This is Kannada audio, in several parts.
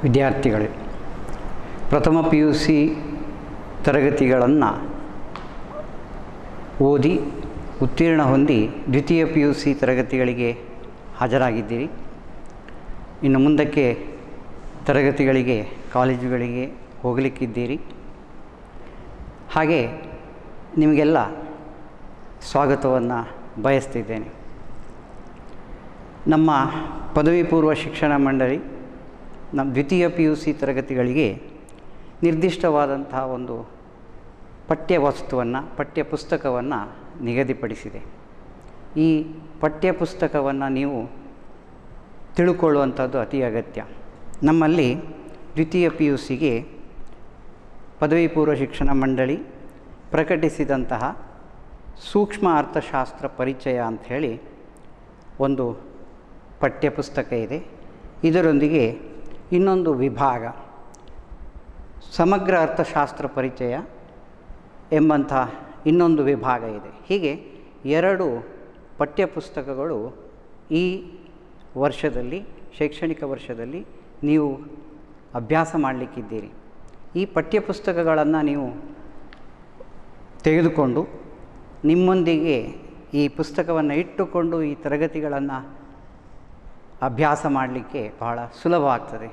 ವಿದ್ಯಾರ್ಥಿಗಳೇ, ಪ್ರಥಮ PUC ತರಗತಿಗಳನ್ನು ಓದಿ ಉತ್ತೀರ್ಣ ಹೊಂದಿ ದ್ವಿತೀಯ PUC ತರಗತಿಗಳಿಗೆ ಹಾಜರಾಗಿದ್ದೀರಿ. ಇನ್ನು ಮುಂದಕ್ಕೆ ತರಗತಿಗಳಿಗೆ ಕಾಲೇಜುಗಳಿಗೆ ಹೋಗಲಿಕ್ಕಿದ್ದೀರಿ. ಹಾಗೆ ನಿಮಗೆಲ್ಲ ಸ್ವಾಗತವನ್ನು ಬಯಸ್ತಿದ್ದೇನೆ. ನಮ್ಮ ಪದವಿ ಪೂರ್ವ ಶಿಕ್ಷಣ ಮಂಡಳಿ ನಮ್ಮ ದ್ವಿತೀಯ PUC ತರಗತಿಗಳಿಗೆ ನಿರ್ದಿಷ್ಟವಾದಂತಹ ಒಂದು ಪಠ್ಯಪುಸ್ತಕವನ್ನು ನಿಗದಿಪಡಿಸಿದೆ. ಈ ಪಠ್ಯಪುಸ್ತಕವನ್ನು ನೀವು ತಿಳ್ಕೊಳ್ಳುವಂಥದ್ದು ಅತಿ ಅಗತ್ಯ. ನಮ್ಮಲ್ಲಿ ದ್ವಿತೀಯ PUCಗೆ ಪದವಿ ಪೂರ್ವ ಶಿಕ್ಷಣ ಮಂಡಳಿ ಪ್ರಕಟಿಸಿದಂತಹ ಸೂಕ್ಷ್ಮ ಅರ್ಥಶಾಸ್ತ್ರ ಪರಿಚಯ ಅಂಥೇಳಿ ಒಂದು ಪಠ್ಯಪುಸ್ತಕ ಇದೆ. ಇದರೊಂದಿಗೆ ಇನ್ನೊಂದು ವಿಭಾಗ ಸಮಗ್ರ ಅರ್ಥಶಾಸ್ತ್ರ ಪರಿಚಯ ಎಂಬಂಥ ಇನ್ನೊಂದು ವಿಭಾಗ ಇದೆ. ಹೀಗೆ ಎರಡು ಪಠ್ಯಪುಸ್ತಕಗಳು ಈ ವರ್ಷದಲ್ಲಿ, ಶೈಕ್ಷಣಿಕ ವರ್ಷದಲ್ಲಿ ನೀವು ಅಭ್ಯಾಸ ಮಾಡಲಿಕ್ಕಿದ್ದೀರಿ. ಈ ಪಠ್ಯಪುಸ್ತಕಗಳನ್ನು ನೀವು ತೆಗೆದುಕೊಂಡು ನಿಮ್ಮೊಂದಿಗೆ ಈ ಪುಸ್ತಕವನ್ನು ಇಟ್ಟುಕೊಂಡು ಈ ತರಗತಿಗಳನ್ನು ಅಭ್ಯಾಸ ಮಾಡಲಿಕ್ಕೆ ಬಹಳ ಸುಲಭ ಆಗ್ತದೆ.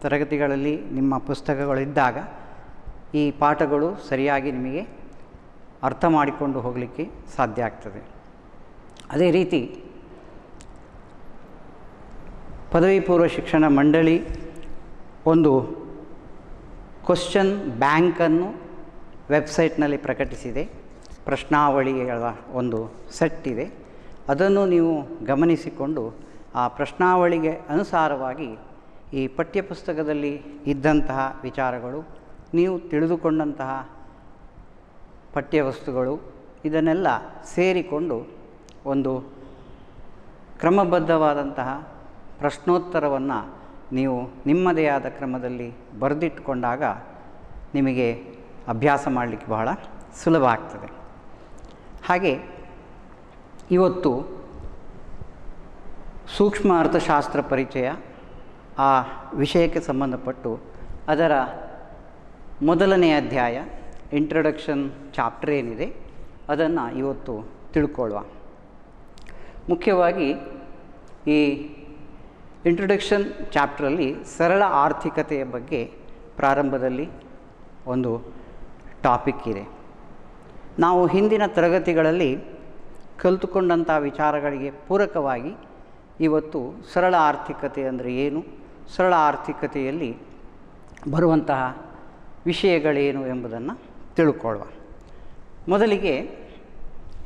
ತರಗತಿಗಳಲ್ಲಿ ನಿಮ್ಮ ಪುಸ್ತಕಗಳಿದ್ದಾಗ ಈ ಪಾಠಗಳು ಸರಿಯಾಗಿ ನಿಮಗೆ ಅರ್ಥ ಮಾಡಿಕೊಂಡು ಹೋಗಲಿಕ್ಕೆ ಸಾಧ್ಯ ಆಗ್ತದೆ. ಅದೇ ರೀತಿ ಪದವಿ ಪೂರ್ವ ಶಿಕ್ಷಣ ಮಂಡಳಿ ಒಂದು ಕ್ವಶ್ಚನ್ ಬ್ಯಾಂಕನ್ನು ವೆಬ್ಸೈಟ್ನಲ್ಲಿ ಪ್ರಕಟಿಸಿದೆ. ಪ್ರಶ್ನಾವಳಿಗಳ ಒಂದು ಸೆಟ್ ಇದೆ. ಅದನ್ನು ನೀವು ಗಮನಿಸಿಕೊಂಡು ಆ ಪ್ರಶ್ನಾವಳಿಗೆ ಅನುಸಾರವಾಗಿ ಈ ಪಠ್ಯಪುಸ್ತಕದಲ್ಲಿ ಇದ್ದಂತಹ ವಿಚಾರಗಳು, ನೀವು ತಿಳಿದುಕೊಂಡಂತಹ ಪಠ್ಯವಸ್ತುಗಳು, ಇದನ್ನೆಲ್ಲ ಸೇರಿಕೊಂಡು ಒಂದು ಕ್ರಮಬದ್ಧವಾದಂತಹ ಪ್ರಶ್ನೋತ್ತರವನ್ನು ನೀವು ನಿಮ್ಮದೇ ಆದ ಕ್ರಮದಲ್ಲಿ ಬರೆದಿಟ್ಟುಕೊಂಡಾಗ ನಿಮಗೆ ಅಭ್ಯಾಸ ಮಾಡಲಿಕ್ಕೆ ಬಹಳ ಸುಲಭ ಆಗ್ತದೆ. ಹಾಗೆ ಇವತ್ತು ಸೂಕ್ಷ್ಮ ಅರ್ಥಶಾಸ್ತ್ರ ಪರಿಚಯ ಆ ವಿಷಯಕ್ಕೆ ಸಂಬಂಧಪಟ್ಟು ಅದರ ಮೊದಲನೇ ಅಧ್ಯಾಯ ಇಂಟ್ರೊಡಕ್ಷನ್ ಚಾಪ್ಟರ್ ಏನಿದೆ ಅದನ್ನು ಇವತ್ತು ತಿಳ್ಕೊಳ್ಳುವ. ಮುಖ್ಯವಾಗಿ ಈ ಇಂಟ್ರೊಡಕ್ಷನ್ ಚಾಪ್ಟ್ರಲ್ಲಿ ಸರಳ ಆರ್ಥಿಕತೆಯ ಬಗ್ಗೆ ಪ್ರಾರಂಭದಲ್ಲಿ ಒಂದು ಟಾಪಿಕ್ ಇದೆ. ನಾವು ಹಿಂದಿನ ತರಗತಿಗಳಲ್ಲಿ ಕಲಿತುಕೊಂಡಂಥ ವಿಚಾರಗಳಿಗೆ ಪೂರಕವಾಗಿ ಇವತ್ತು ಸರಳ ಆರ್ಥಿಕತೆ ಅಂದರೆ ಏನು, ಸರಳ ಆರ್ಥಿಕತೆಯಲ್ಲಿ ಬರುವಂತಹ ವಿಷಯಗಳೇನು ಎಂಬುದನ್ನು ತಿಳ್ಕೊಳ್ಳುವ. ಮೊದಲಿಗೆ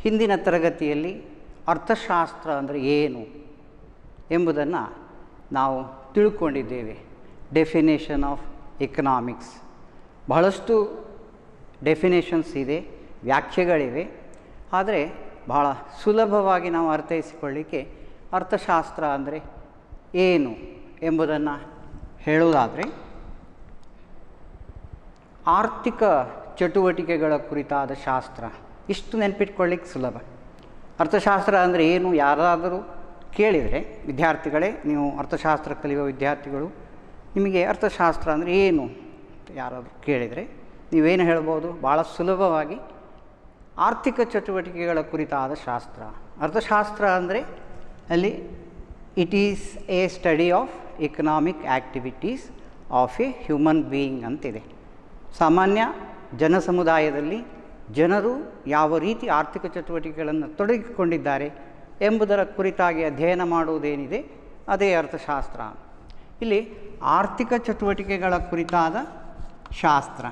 ಹಿಂದಿನ ತರಗತಿಯಲ್ಲಿ ಅರ್ಥಶಾಸ್ತ್ರ ಅಂದರೆ ಏನು ಎಂಬುದನ್ನು ನಾವು ತಿಳ್ಕೊಂಡಿದ್ದೇವೆ. ಡೆಫಿನೇಷನ್ ಆಫ್ ಎಕನಾಮಿಕ್ಸ್, ಬಹಳಷ್ಟು ಡೆಫಿನೇಷನ್ಸ್ ಇದೆ, ವ್ಯಾಖ್ಯೆಗಳಿವೆ. ಆದರೆ ಬಹಳ ಸುಲಭವಾಗಿ ನಾವು ಅರ್ಥೈಸಿಕೊಳ್ಳಿಕ್ಕೆ ಅರ್ಥಶಾಸ್ತ್ರ ಅಂದರೆ ಏನು ಎಂಬುದನ್ನು ಹೇಳುವುದಾದರೆ, ಆರ್ಥಿಕ ಚಟುವಟಿಕೆಗಳ ಕುರಿತಾದ ಶಾಸ್ತ್ರ. ಇಷ್ಟು ನೆನಪಿಟ್ಕೊಳ್ಳಿಕ್ಕೆ ಸುಲಭ. ಅರ್ಥಶಾಸ್ತ್ರ ಅಂದರೆ ಏನು ಯಾರಾದರೂ ಕೇಳಿದರೆ, ವಿದ್ಯಾರ್ಥಿಗಳೇ, ನೀವು ಅರ್ಥಶಾಸ್ತ್ರ ಕಲಿಯುವ ವಿದ್ಯಾರ್ಥಿಗಳು, ನಿಮಗೆ ಅರ್ಥಶಾಸ್ತ್ರ ಅಂದರೆ ಏನು ಯಾರಾದರೂ ಕೇಳಿದರೆ ನೀವೇನು ಹೇಳ್ಬೋದು? ಭಾಳ ಸುಲಭವಾಗಿ ಆರ್ಥಿಕ ಚಟುವಟಿಕೆಗಳ ಕುರಿತಾದ ಶಾಸ್ತ್ರ. ಅರ್ಥಶಾಸ್ತ್ರ ಅಂದರೆ ಅಲ್ಲಿ it is A study of economic activities of A human being ಅಂತಿದೆ. ಸಾಮಾನ್ಯ ಜನ ಸಮುದಾಯದಲ್ಲಿ ಜನರು ಯಾವ ರೀತಿ ಆರ್ಥಿಕ ಚಟುವಟಿಕೆಗಳನ್ನು ತೊಡಗಿಕೊಂಡಿದ್ದಾರೆ ಎಂಬುದರ ಕುರಿತಾಗಿ ಅಧ್ಯಯನ ಮಾಡುವುದೇನಿದೆ ಅದೇ ಅರ್ಥಶಾಸ್ತ್ರ. ಇಲ್ಲಿ ಆರ್ಥಿಕ ಚಟುವಟಿಕೆಗಳ ಕುರಿತಾದ ಶಾಸ್ತ್ರ.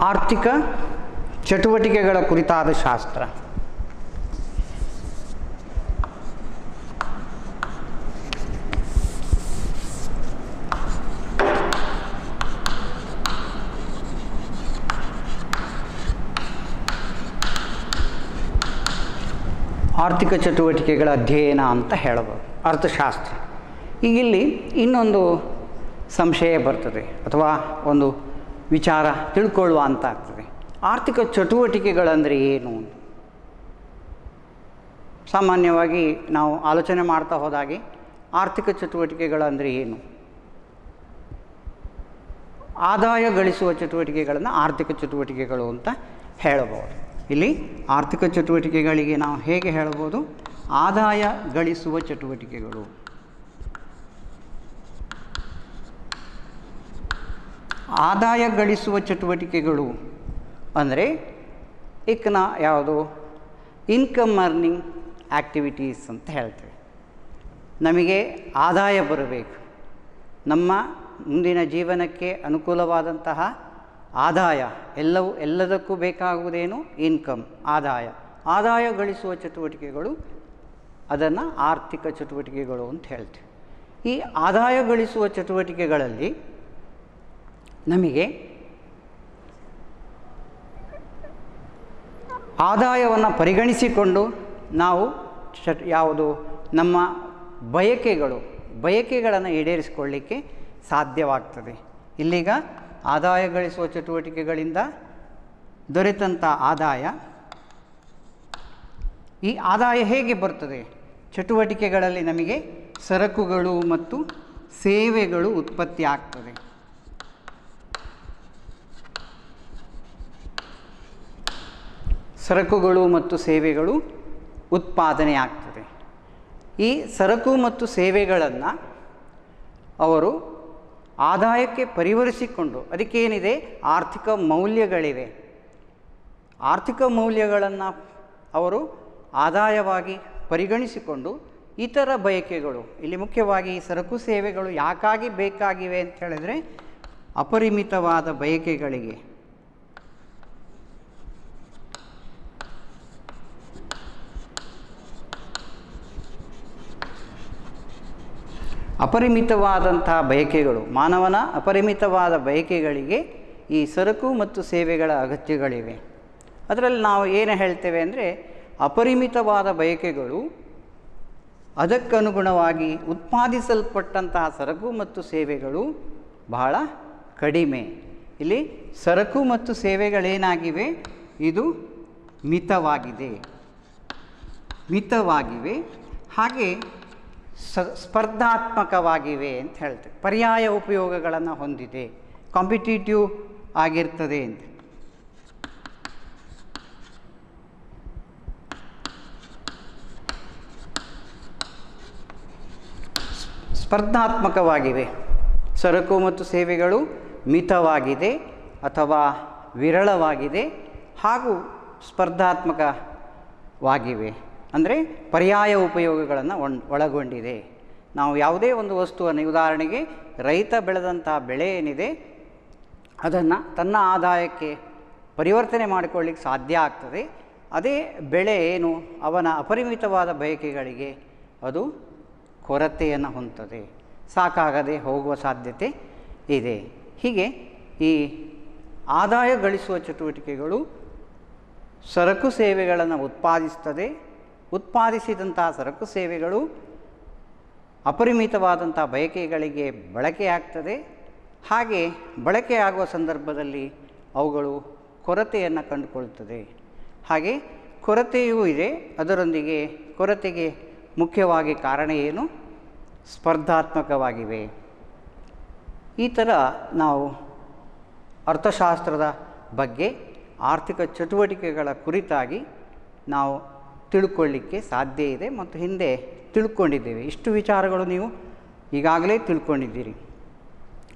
ಆರ್ಥಿಕ ಚಟುವಟಿಕೆಗಳ ಕುರಿತಾದ ಶಾಸ್ತ್ರ. ಆರ್ಥಿಕ ಚಟುವಟಿಕೆಗಳ ಅಧ್ಯಯನ ಅಂತ ಹೇಳಬಹುದು ಅರ್ಥಶಾಸ್ತ್ರ. ಈಗ ಇಲ್ಲಿ ಇನ್ನೊಂದು ಸಂಶಯ ಬರ್ತದೆ ಅಥವಾ ಒಂದು ವಿಚಾರ ತಿಳ್ಕೊಳ್ಳುವ ಅಂತ ಆಗ್ತದೆ. ಆರ್ಥಿಕ ಚಟುವಟಿಕೆಗಳಂದರೆ ಏನು? ಸಾಮಾನ್ಯವಾಗಿ ನಾವು ಆಲೋಚನೆ ಮಾಡ್ತಾ ಹೋದಾಗೆ ಆರ್ಥಿಕ ಚಟುವಟಿಕೆಗಳಂದರೆ ಏನು? ಆದಾಯ ಗಳಿಸುವ ಚಟುವಟಿಕೆಗಳನ್ನು ಆರ್ಥಿಕ ಚಟುವಟಿಕೆಗಳು ಅಂತ ಹೇಳಬಹುದು. ಇಲ್ಲಿ ಆರ್ಥಿಕ ಚಟುವಟಿಕೆಗಳಿಗೆ ನಾವು ಹೇಗೆ ಹೇಳಬಹುದು? ಆದಾಯ ಗಳಿಸುವ ಚಟುವಟಿಕೆಗಳು. ಆದಾಯ ಗಳಿಸುವ ಚಟುವಟಿಕೆಗಳು ಅಂದರೆ ಯಾವುದು? ಇನ್ಕಮ್ ಅರ್ನಿಂಗ್ ಆ್ಯಕ್ಟಿವಿಟೀಸ್ ಅಂತ ಹೇಳ್ತೇವೆ. ನಮಗೆ ಆದಾಯ ಬರಬೇಕು, ನಮ್ಮ ಮುಂದಿನ ಜೀವನಕ್ಕೆ ಅನುಕೂಲವಾದಂತಹ ಆದಾಯ, ಎಲ್ಲದಕ್ಕೂ ಬೇಕಾಗುವುದೇನು? ಇನ್ಕಮ್, ಆದಾಯ ಗಳಿಸುವ ಚಟುವಟಿಕೆಗಳು, ಅದನ್ನು ಆರ್ಥಿಕ ಚಟುವಟಿಕೆಗಳು ಅಂತ ಹೇಳ್ತೇವೆ. ಈ ಆದಾಯ ಗಳಿಸುವ ಚಟುವಟಿಕೆಗಳಲ್ಲಿ ನಮಗೆ ಆದಾಯವನ್ನು ಪರಿಗಣಿಸಿಕೊಂಡು ನಾವು ಯಾವುದು ನಮ್ಮ ಬಯಕೆಗಳನ್ನು ಈಡೇರಿಸಿಕೊಳ್ಳಲಿಕ್ಕೆ ಸಾಧ್ಯವಾಗ್ತದೆ. ಇಲ್ಲೀಗ ಆದಾಯ ಗಳಿಸುವ ಚಟುವಟಿಕೆಗಳಿಂದ ದೊರೆತಂಥ ಆದಾಯ, ಈ ಆದಾಯ ಹೇಗೆ ಬರ್ತದೆ? ಚಟುವಟಿಕೆಗಳಲ್ಲಿ ನಮಗೆ ಸರಕುಗಳು ಮತ್ತು ಸೇವೆಗಳು ಉತ್ಪತ್ತಿ ಆಗ್ತದೆ. ಸರಕುಗಳು ಮತ್ತು ಸೇವೆಗಳು ಉತ್ಪಾದನೆ ಆಗ್ತದೆ. ಈ ಸರಕು ಮತ್ತು ಸೇವೆಗಳನ್ನು ಅವರು ಆದಾಯಕ್ಕೆ ಪರಿವರ್ತಿಸಿಕೊಂಡು, ಅದಕ್ಕೇನಿದೆ? ಆರ್ಥಿಕ ಮೌಲ್ಯಗಳಿವೆ. ಆರ್ಥಿಕ ಮೌಲ್ಯಗಳನ್ನು ಅವರು ಆದಾಯವಾಗಿ ಪರಿಗಣಿಸಿಕೊಂಡು ಇತರ ಬಯಕೆಗಳು, ಇಲ್ಲಿ ಮುಖ್ಯವಾಗಿ ಈ ಸರಕು ಸೇವೆಗಳು ಯಾಕಾಗಿ ಬೇಕಾಗಿವೆ ಅಂತ ಹೇಳಿದರೆ ಅಪರಿಮಿತವಾದ ಬಯಕೆಗಳಿಗೆ, ಅಪರಿಮಿತವಾದಂತಹ ಬಯಕೆಗಳು, ಮಾನವನ ಅಪರಿಮಿತವಾದ ಬಯಕೆಗಳಿಗೆ ಈ ಸರಕು ಮತ್ತು ಸೇವೆಗಳ ಅಗತ್ಯಗಳಿವೆ. ಅದರಲ್ಲಿ ನಾವು ಏನು ಹೇಳ್ತೇವೆ ಅಂದರೆ, ಅಪರಿಮಿತವಾದ ಬಯಕೆಗಳು ಅದಕ್ಕನುಗುಣವಾಗಿ ಉತ್ಪಾದಿಸಲ್ಪಟ್ಟಂತಹ ಸರಕು ಮತ್ತು ಸೇವೆಗಳು ಬಹಳ ಕಡಿಮೆ. ಇಲ್ಲಿ ಸರಕು ಮತ್ತು ಸೇವೆಗಳೇನಾಗಿವೆ? ಇದು ಮಿತವಾಗಿವೆ, ಹಾಗೆ ಸ್ಪರ್ಧಾತ್ಮಕವಾಗಿವೆ ಅಂತ ಹೇಳ್ತೇವೆ. ಪರ್ಯಾಯ ಉಪಯೋಗಗಳನ್ನು ಹೊಂದಿದೆ, ಕಾಂಪಿಟೇಟಿವ್ ಆಗಿರ್ತದೆ ಅಂತ. ಸ್ಪರ್ಧಾತ್ಮಕವಾಗಿವೆ. ಸರಕು ಮತ್ತು ಸೇವೆಗಳು ಮಿತವಾಗಿದೆ ಅಥವಾ ವಿರಳವಾಗಿದೆ ಹಾಗೂ ಸ್ಪರ್ಧಾತ್ಮಕವಾಗಿವೆ. ಅಂದರೆ ಪರ್ಯಾಯ ಉಪಯೋಗಗಳನ್ನು ಒಳಗೊಂಡಿದೆ. ನಾವು ಯಾವುದೇ ಒಂದು ವಸ್ತುವನ್ನು, ಉದಾಹರಣೆಗೆ ರೈತ ಬೆಳೆದಂಥ ಬೆಳೆ ಏನಿದೆ ಅದನ್ನು ತನ್ನ ಆದಾಯಕ್ಕೆ ಪರಿವರ್ತನೆ ಮಾಡಿಕೊಳ್ಳಿಕ್ಕೆ ಸಾಧ್ಯ ಆಗ್ತದೆ. ಅದೇ ಬೆಳೆ ಏನು ಅವನ ಅಪರಿಮಿತವಾದ ಬಯಕೆಗಳಿಗೆ ಅದು ಕೊರತೆಯನ್ನು ಹೊಂದುತ್ತದೆ, ಸಾಕಾಗದೆ ಹೋಗುವ ಸಾಧ್ಯತೆ ಇದೆ. ಹೀಗೆ ಈ ಆದಾಯ ಗಳಿಸುವ ಚಟುವಟಿಕೆಗಳು ಸರಕು ಸೇವೆಗಳನ್ನು ಉತ್ಪಾದಿಸ್ತದೆ. ಉತ್ಪಾದಿಸಿದಂತಹ ಸರಕು ಸೇವೆಗಳು ಅಪರಿಮಿತವಾದಂಥ ಬಯಕೆಗಳಿಗೆ ಬಳಕೆಯಾಗ್ತದೆ. ಹಾಗೆ ಬಳಕೆಯಾಗುವ ಸಂದರ್ಭದಲ್ಲಿ ಅವುಗಳು ಕೊರತೆಯನ್ನು ಕಂಡುಕೊಳ್ಳುತ್ತದೆ. ಹಾಗೆ ಕೊರತೆಯೂ ಇದೆ. ಅದರೊಂದಿಗೆ ಕೊರತೆಗೆ ಮುಖ್ಯವಾಗಿ ಕಾರಣ ಏನು? ಸ್ಪರ್ಧಾತ್ಮಕವಾಗಿವೆ. ಈ ಥರ ನಾವು ಅರ್ಥಶಾಸ್ತ್ರದ ಬಗ್ಗೆ, ಆರ್ಥಿಕ ಚಟುವಟಿಕೆಗಳ ಕುರಿತಾಗಿ ನಾವು ತಿಳ್ಕೊಳ್ಳಿಕ್ಕೆ ಸಾಧ್ಯ ಇದೆ ಮತ್ತು ಹಿಂದೆ ತಿಳ್ಕೊಂಡಿದ್ದೇವೆ. ಇಷ್ಟು ವಿಚಾರಗಳು ನೀವು ಈಗಾಗಲೇ ತಿಳ್ಕೊಂಡಿದ್ದೀರಿ.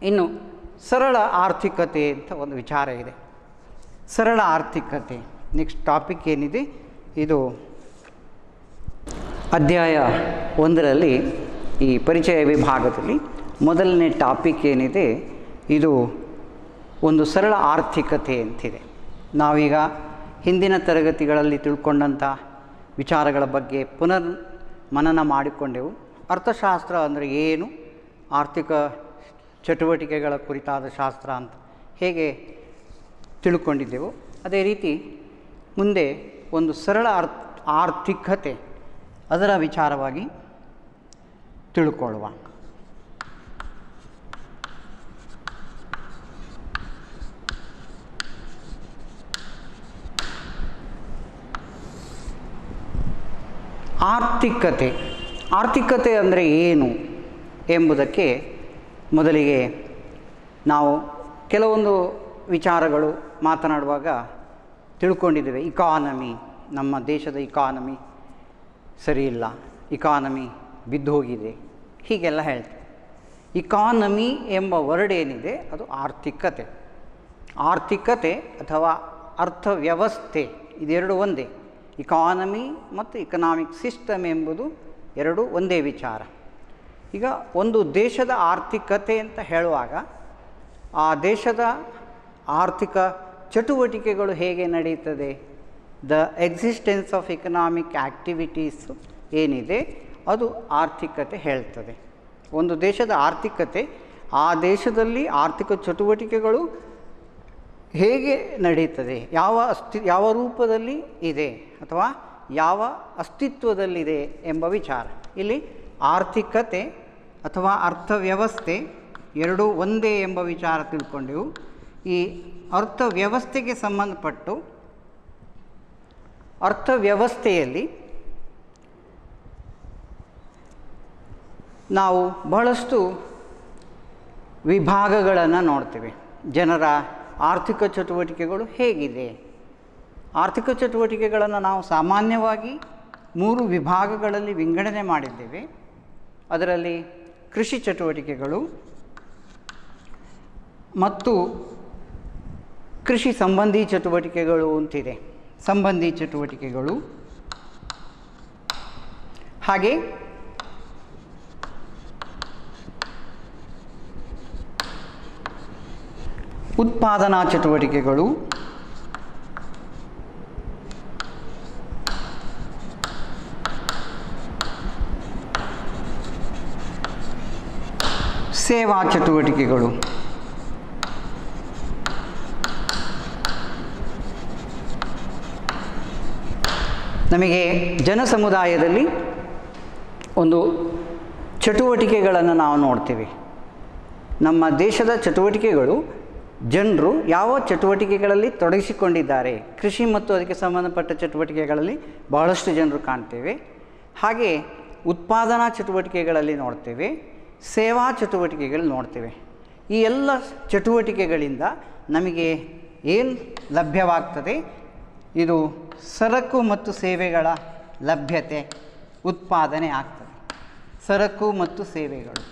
ಇನ್ನು ಸರಳ ಆರ್ಥಿಕತೆ ಅಂತ ಒಂದು ವಿಚಾರ ಇದೆ. ಸರಳ ಆರ್ಥಿಕತೆ ನೆಕ್ಸ್ಟ್ ಟಾಪಿಕ್ ಏನಿದೆ, ಇದು ಅಧ್ಯಾಯ 1ರಲ್ಲಿ ಈ ಪರಿಚಯ ವಿಭಾಗದಲ್ಲಿ ಮೊದಲನೇ ಟಾಪಿಕ್ ಏನಿದೆ, ಇದು ಒಂದು ಸರಳ ಆರ್ಥಿಕತೆ ಅಂತಿದೆ. ನಾವೀಗ ಹಿಂದಿನ ತರಗತಿಗಳಲ್ಲಿ ತಿಳ್ಕೊಂಡಂಥ ವಿಚಾರಗಳ ಬಗ್ಗೆ ಪುನರ್ ಮನನ ಮಾಡಿಕೊಂಡೆವು. ಅರ್ಥಶಾಸ್ತ್ರ ಅಂದರೆ ಏನು, ಆರ್ಥಿಕ ಚಟುವಟಿಕೆಗಳ ಕುರಿತಾದ ಶಾಸ್ತ್ರ ಅಂತ ಹೇಗೆ ತಿಳ್ಕೊಂಡಿದ್ದೆವು, ಅದೇ ರೀತಿ ಮುಂದೆ ಒಂದು ಸರಳ ಆರ್ಥಿಕತೆ ಅದರ ವಿಚಾರವಾಗಿ ತಿಳ್ಕೊಳ್ಳುವ. ಆರ್ಥಿಕತೆ. ಆರ್ಥಿಕತೆ ಅಂದರೆ ಏನು ಎಂಬುದಕ್ಕೆ ಮೊದಲಿಗೆ ನಾವು ಕೆಲವೊಂದು ವಿಚಾರಗಳು ಮಾತನಾಡುವಾಗ ತಿಳ್ಕೊಂಡಿದ್ದೇವೆ. ಇಕಾನಮಿ, ನಮ್ಮ ದೇಶದ ಇಕಾನಮಿ ಸರಿಯಿಲ್ಲ, ಇಕಾನಮಿ ಬಿದ್ದು ಹೋಗಿದೆ, ಹೀಗೆಲ್ಲ ಹೇಳ್ತೇವೆ. ಇಕಾನಮಿ ಎಂಬ ವರ್ಡ್ ಏನಿದೆ ಅದು ಆರ್ಥಿಕತೆ. ಆರ್ಥಿಕತೆ ಅಥವಾ ಅರ್ಥವ್ಯವಸ್ಥೆ ಇದೆರಡು ಒಂದೇ. ಇಕಾನಮಿ ಮತ್ತು ಇಕನಾಮಿಕ್ ಸಿಸ್ಟಮ್ ಎಂಬುದು ಎರಡು ಒಂದೇ ವಿಚಾರ. ಈಗ ಒಂದು ದೇಶದ ಆರ್ಥಿಕತೆ ಅಂತ ಹೇಳುವಾಗ ಆ ದೇಶದ ಆರ್ಥಿಕ ಚಟುವಟಿಕೆಗಳು ಹೇಗೆ ನಡೀತದೆ, the existence of economic activities ಏನಿದೆ ಅದು ಆರ್ಥಿಕತೆ ಹೇಳ್ತದೆ. ಒಂದು ದೇಶದ ಆರ್ಥಿಕತೆ ಆ ದೇಶದಲ್ಲಿ ಆರ್ಥಿಕ ಚಟುವಟಿಕೆಗಳು ಹೇಗೆ ನಡೀತದೆ, ಯಾವ ರೂಪದಲ್ಲಿ ಇದೆ ಅಥವಾ ಯಾವ ಅಸ್ತಿತ್ವದಲ್ಲಿದೆ ಎಂಬ ವಿಚಾರ. ಇಲ್ಲಿ ಆರ್ಥಿಕತೆ ಅಥವಾ ಅರ್ಥವ್ಯವಸ್ಥೆ ಎರಡೂ ಒಂದೇ ಎಂಬ ವಿಚಾರ ತಿಳ್ಕೊಂಡೆವು. ಈ ಅರ್ಥವ್ಯವಸ್ಥೆಗೆ ಸಂಬಂಧಪಟ್ಟು ಅರ್ಥವ್ಯವಸ್ಥೆಯಲ್ಲಿ ನಾವು ಬಹಳಷ್ಟು ವಿಭಾಗಗಳನ್ನು ನೋಡ್ತೇವೆ. ಜನರ ಆರ್ಥಿಕ ಚಟುವಟಿಕೆಗಳು ಹೇಗಿದೆ. ಆರ್ಥಿಕ ಚಟುವಟಿಕೆಗಳನ್ನು ನಾವು ಸಾಮಾನ್ಯವಾಗಿ 3 ವಿಭಾಗಗಳಲ್ಲಿ ವಿಂಗಡಣೆ ಮಾಡಿದ್ದೇವೆ. ಅದರಲ್ಲಿ ಕೃಷಿ ಚಟುವಟಿಕೆಗಳು ಮತ್ತು ಕೃಷಿ ಸಂಬಂಧಿ ಚಟುವಟಿಕೆಗಳು ಅಂತಿದೆ. ಸಂಬಂಧಿ ಚಟುವಟಿಕೆಗಳು, ಹಾಗೆ ಉತ್ಪಾದನಾ ಚಟುವಟಿಕೆಗಳು, ಸೇವಾ ಚಟುವಟಿಕೆಗಳು. ನಮಗೆ ಜನಸಮುದಾಯದಲ್ಲಿ ಒಂದು ಚಟುವಟಿಕೆಗಳನ್ನು ನಾವು ನೋಡ್ತೀವಿ. ನಮ್ಮ ದೇಶದ ಚಟುವಟಿಕೆಗಳು ಜನರು ಯಾವ ಚಟುವಟಿಕೆಗಳಲ್ಲಿ ತೊಡಗಿಸಿಕೊಂಡಿದ್ದಾರೆ. ಕೃಷಿ ಮತ್ತು ಅದಕ್ಕೆ ಸಂಬಂಧಪಟ್ಟ ಚಟುವಟಿಕೆಗಳಲ್ಲಿ ಬಹಳಷ್ಟು ಜನರು ಕಾಣ್ತೇವೆ. ಹಾಗೆ ಉತ್ಪಾದನಾ ಚಟುವಟಿಕೆಗಳಲ್ಲಿ ನೋಡ್ತೇವೆ, ಸೇವಾ ಚಟುವಟಿಕೆಗಳು ನೋಡ್ತೇವೆ. ಈ ಎಲ್ಲ ಚಟುವಟಿಕೆಗಳಿಂದ ನಮಗೆ ಏನು ಲಭ್ಯವಾಗ್ತದೆ, ಇದು ಸರಕು ಮತ್ತು ಸೇವೆಗಳ ಲಭ್ಯತೆ, ಉತ್ಪಾದನೆ ಆಗ್ತದೆ. ಸರಕು ಮತ್ತು ಸೇವೆಗಳು,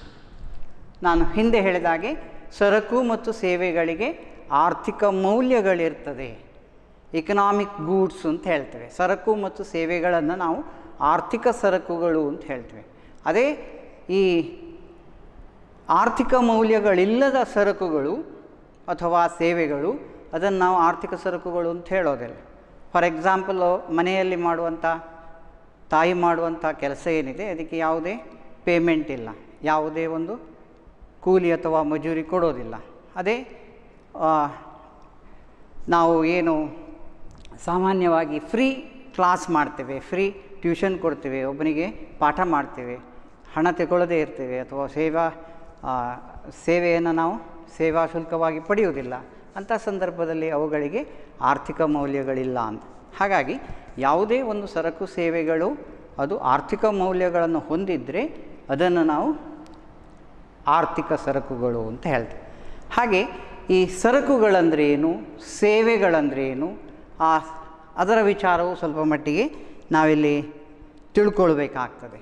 ನಾನು ಹಿಂದೆ ಹೇಳಿದಾಗೆ ಸರಕು ಮತ್ತು ಸೇವೆಗಳಿಗೆ ಆರ್ಥಿಕ ಮೌಲ್ಯಗಳಿರ್ತದೆ. ಇಕನಾಮಿಕ್ ಗೂಡ್ಸ್ ಅಂತ ಹೇಳ್ತೇವೆ. ಸರಕು ಮತ್ತು ಸೇವೆಗಳನ್ನು ನಾವು ಆರ್ಥಿಕ ಸರಕುಗಳು ಅಂತ ಹೇಳ್ತೇವೆ. ಅದೇ ಈ ಆರ್ಥಿಕ ಮೌಲ್ಯಗಳಿಲ್ಲದ ಸರಕುಗಳು ಅಥವಾ ಸೇವೆಗಳು, ಅದನ್ನು ನಾವು ಆರ್ಥಿಕ ಸರಕುಗಳು ಅಂತ ಹೇಳೋದಿಲ್ಲ. ಫಾರ್ ಎಕ್ಸಾಂಪಲ್, ಮನೆಯಲ್ಲಿ ಮಾಡುವಂಥ ತಾಯಿ ಮಾಡುವಂಥ ಕೆಲಸ ಏನಿದೆ ಅದಕ್ಕೆ ಯಾವುದೇ ಪೇಮೆಂಟ್ ಇಲ್ಲ, ಯಾವುದೇ ಒಂದು ಕೂಲಿ ಅಥವಾ ಮಜೂರಿ ಕೊಡೋದಿಲ್ಲ. ಅದೇ ನಾವು ಏನು ಸಾಮಾನ್ಯವಾಗಿ ಫ್ರೀ ಕ್ಲಾಸ್ ಮಾಡ್ತೇವೆ, ಫ್ರೀ ಟ್ಯೂಷನ್ ಕೊಡ್ತೇವೆ, ಒಬ್ಬನಿಗೆ ಪಾಠ ಮಾಡ್ತೇವೆ, ಹಣ ತಗೊಳ್ಳದೇ ಇರ್ತೇವೆ, ಅಥವಾ ಸೇವೆಯನ್ನು ನಾವು ಸೇವಾ ಶುಲ್ಕವಾಗಿ ಪಡೆಯುವುದಿಲ್ಲ. ಅಂಥ ಸಂದರ್ಭದಲ್ಲಿ ಅವುಗಳಿಗೆ ಆರ್ಥಿಕ ಮೌಲ್ಯಗಳಿಲ್ಲ ಅಂತ. ಹಾಗಾಗಿ ಯಾವುದೇ ಒಂದು ಸರಕು ಸೇವೆಗಳು ಅದು ಆರ್ಥಿಕ ಮೌಲ್ಯಗಳನ್ನು ಹೊಂದಿದ್ದರೆ ಅದನ್ನು ನಾವು ಆರ್ಥಿಕ ಸರಕುಗಳು ಅಂತ ಹೇಳ್ತೇವೆ. ಹಾಗೆ ಈ ಸರಕುಗಳಂದರೆ ಏನು, ಸೇವೆಗಳಂದರೆ ಏನು, ಅದರ ವಿಚಾರವು ಸ್ವಲ್ಪ ಮಟ್ಟಿಗೆ ನಾವಿಲ್ಲಿ ತಿಳ್ಕೊಳ್ಬೇಕಾಗ್ತದೆ.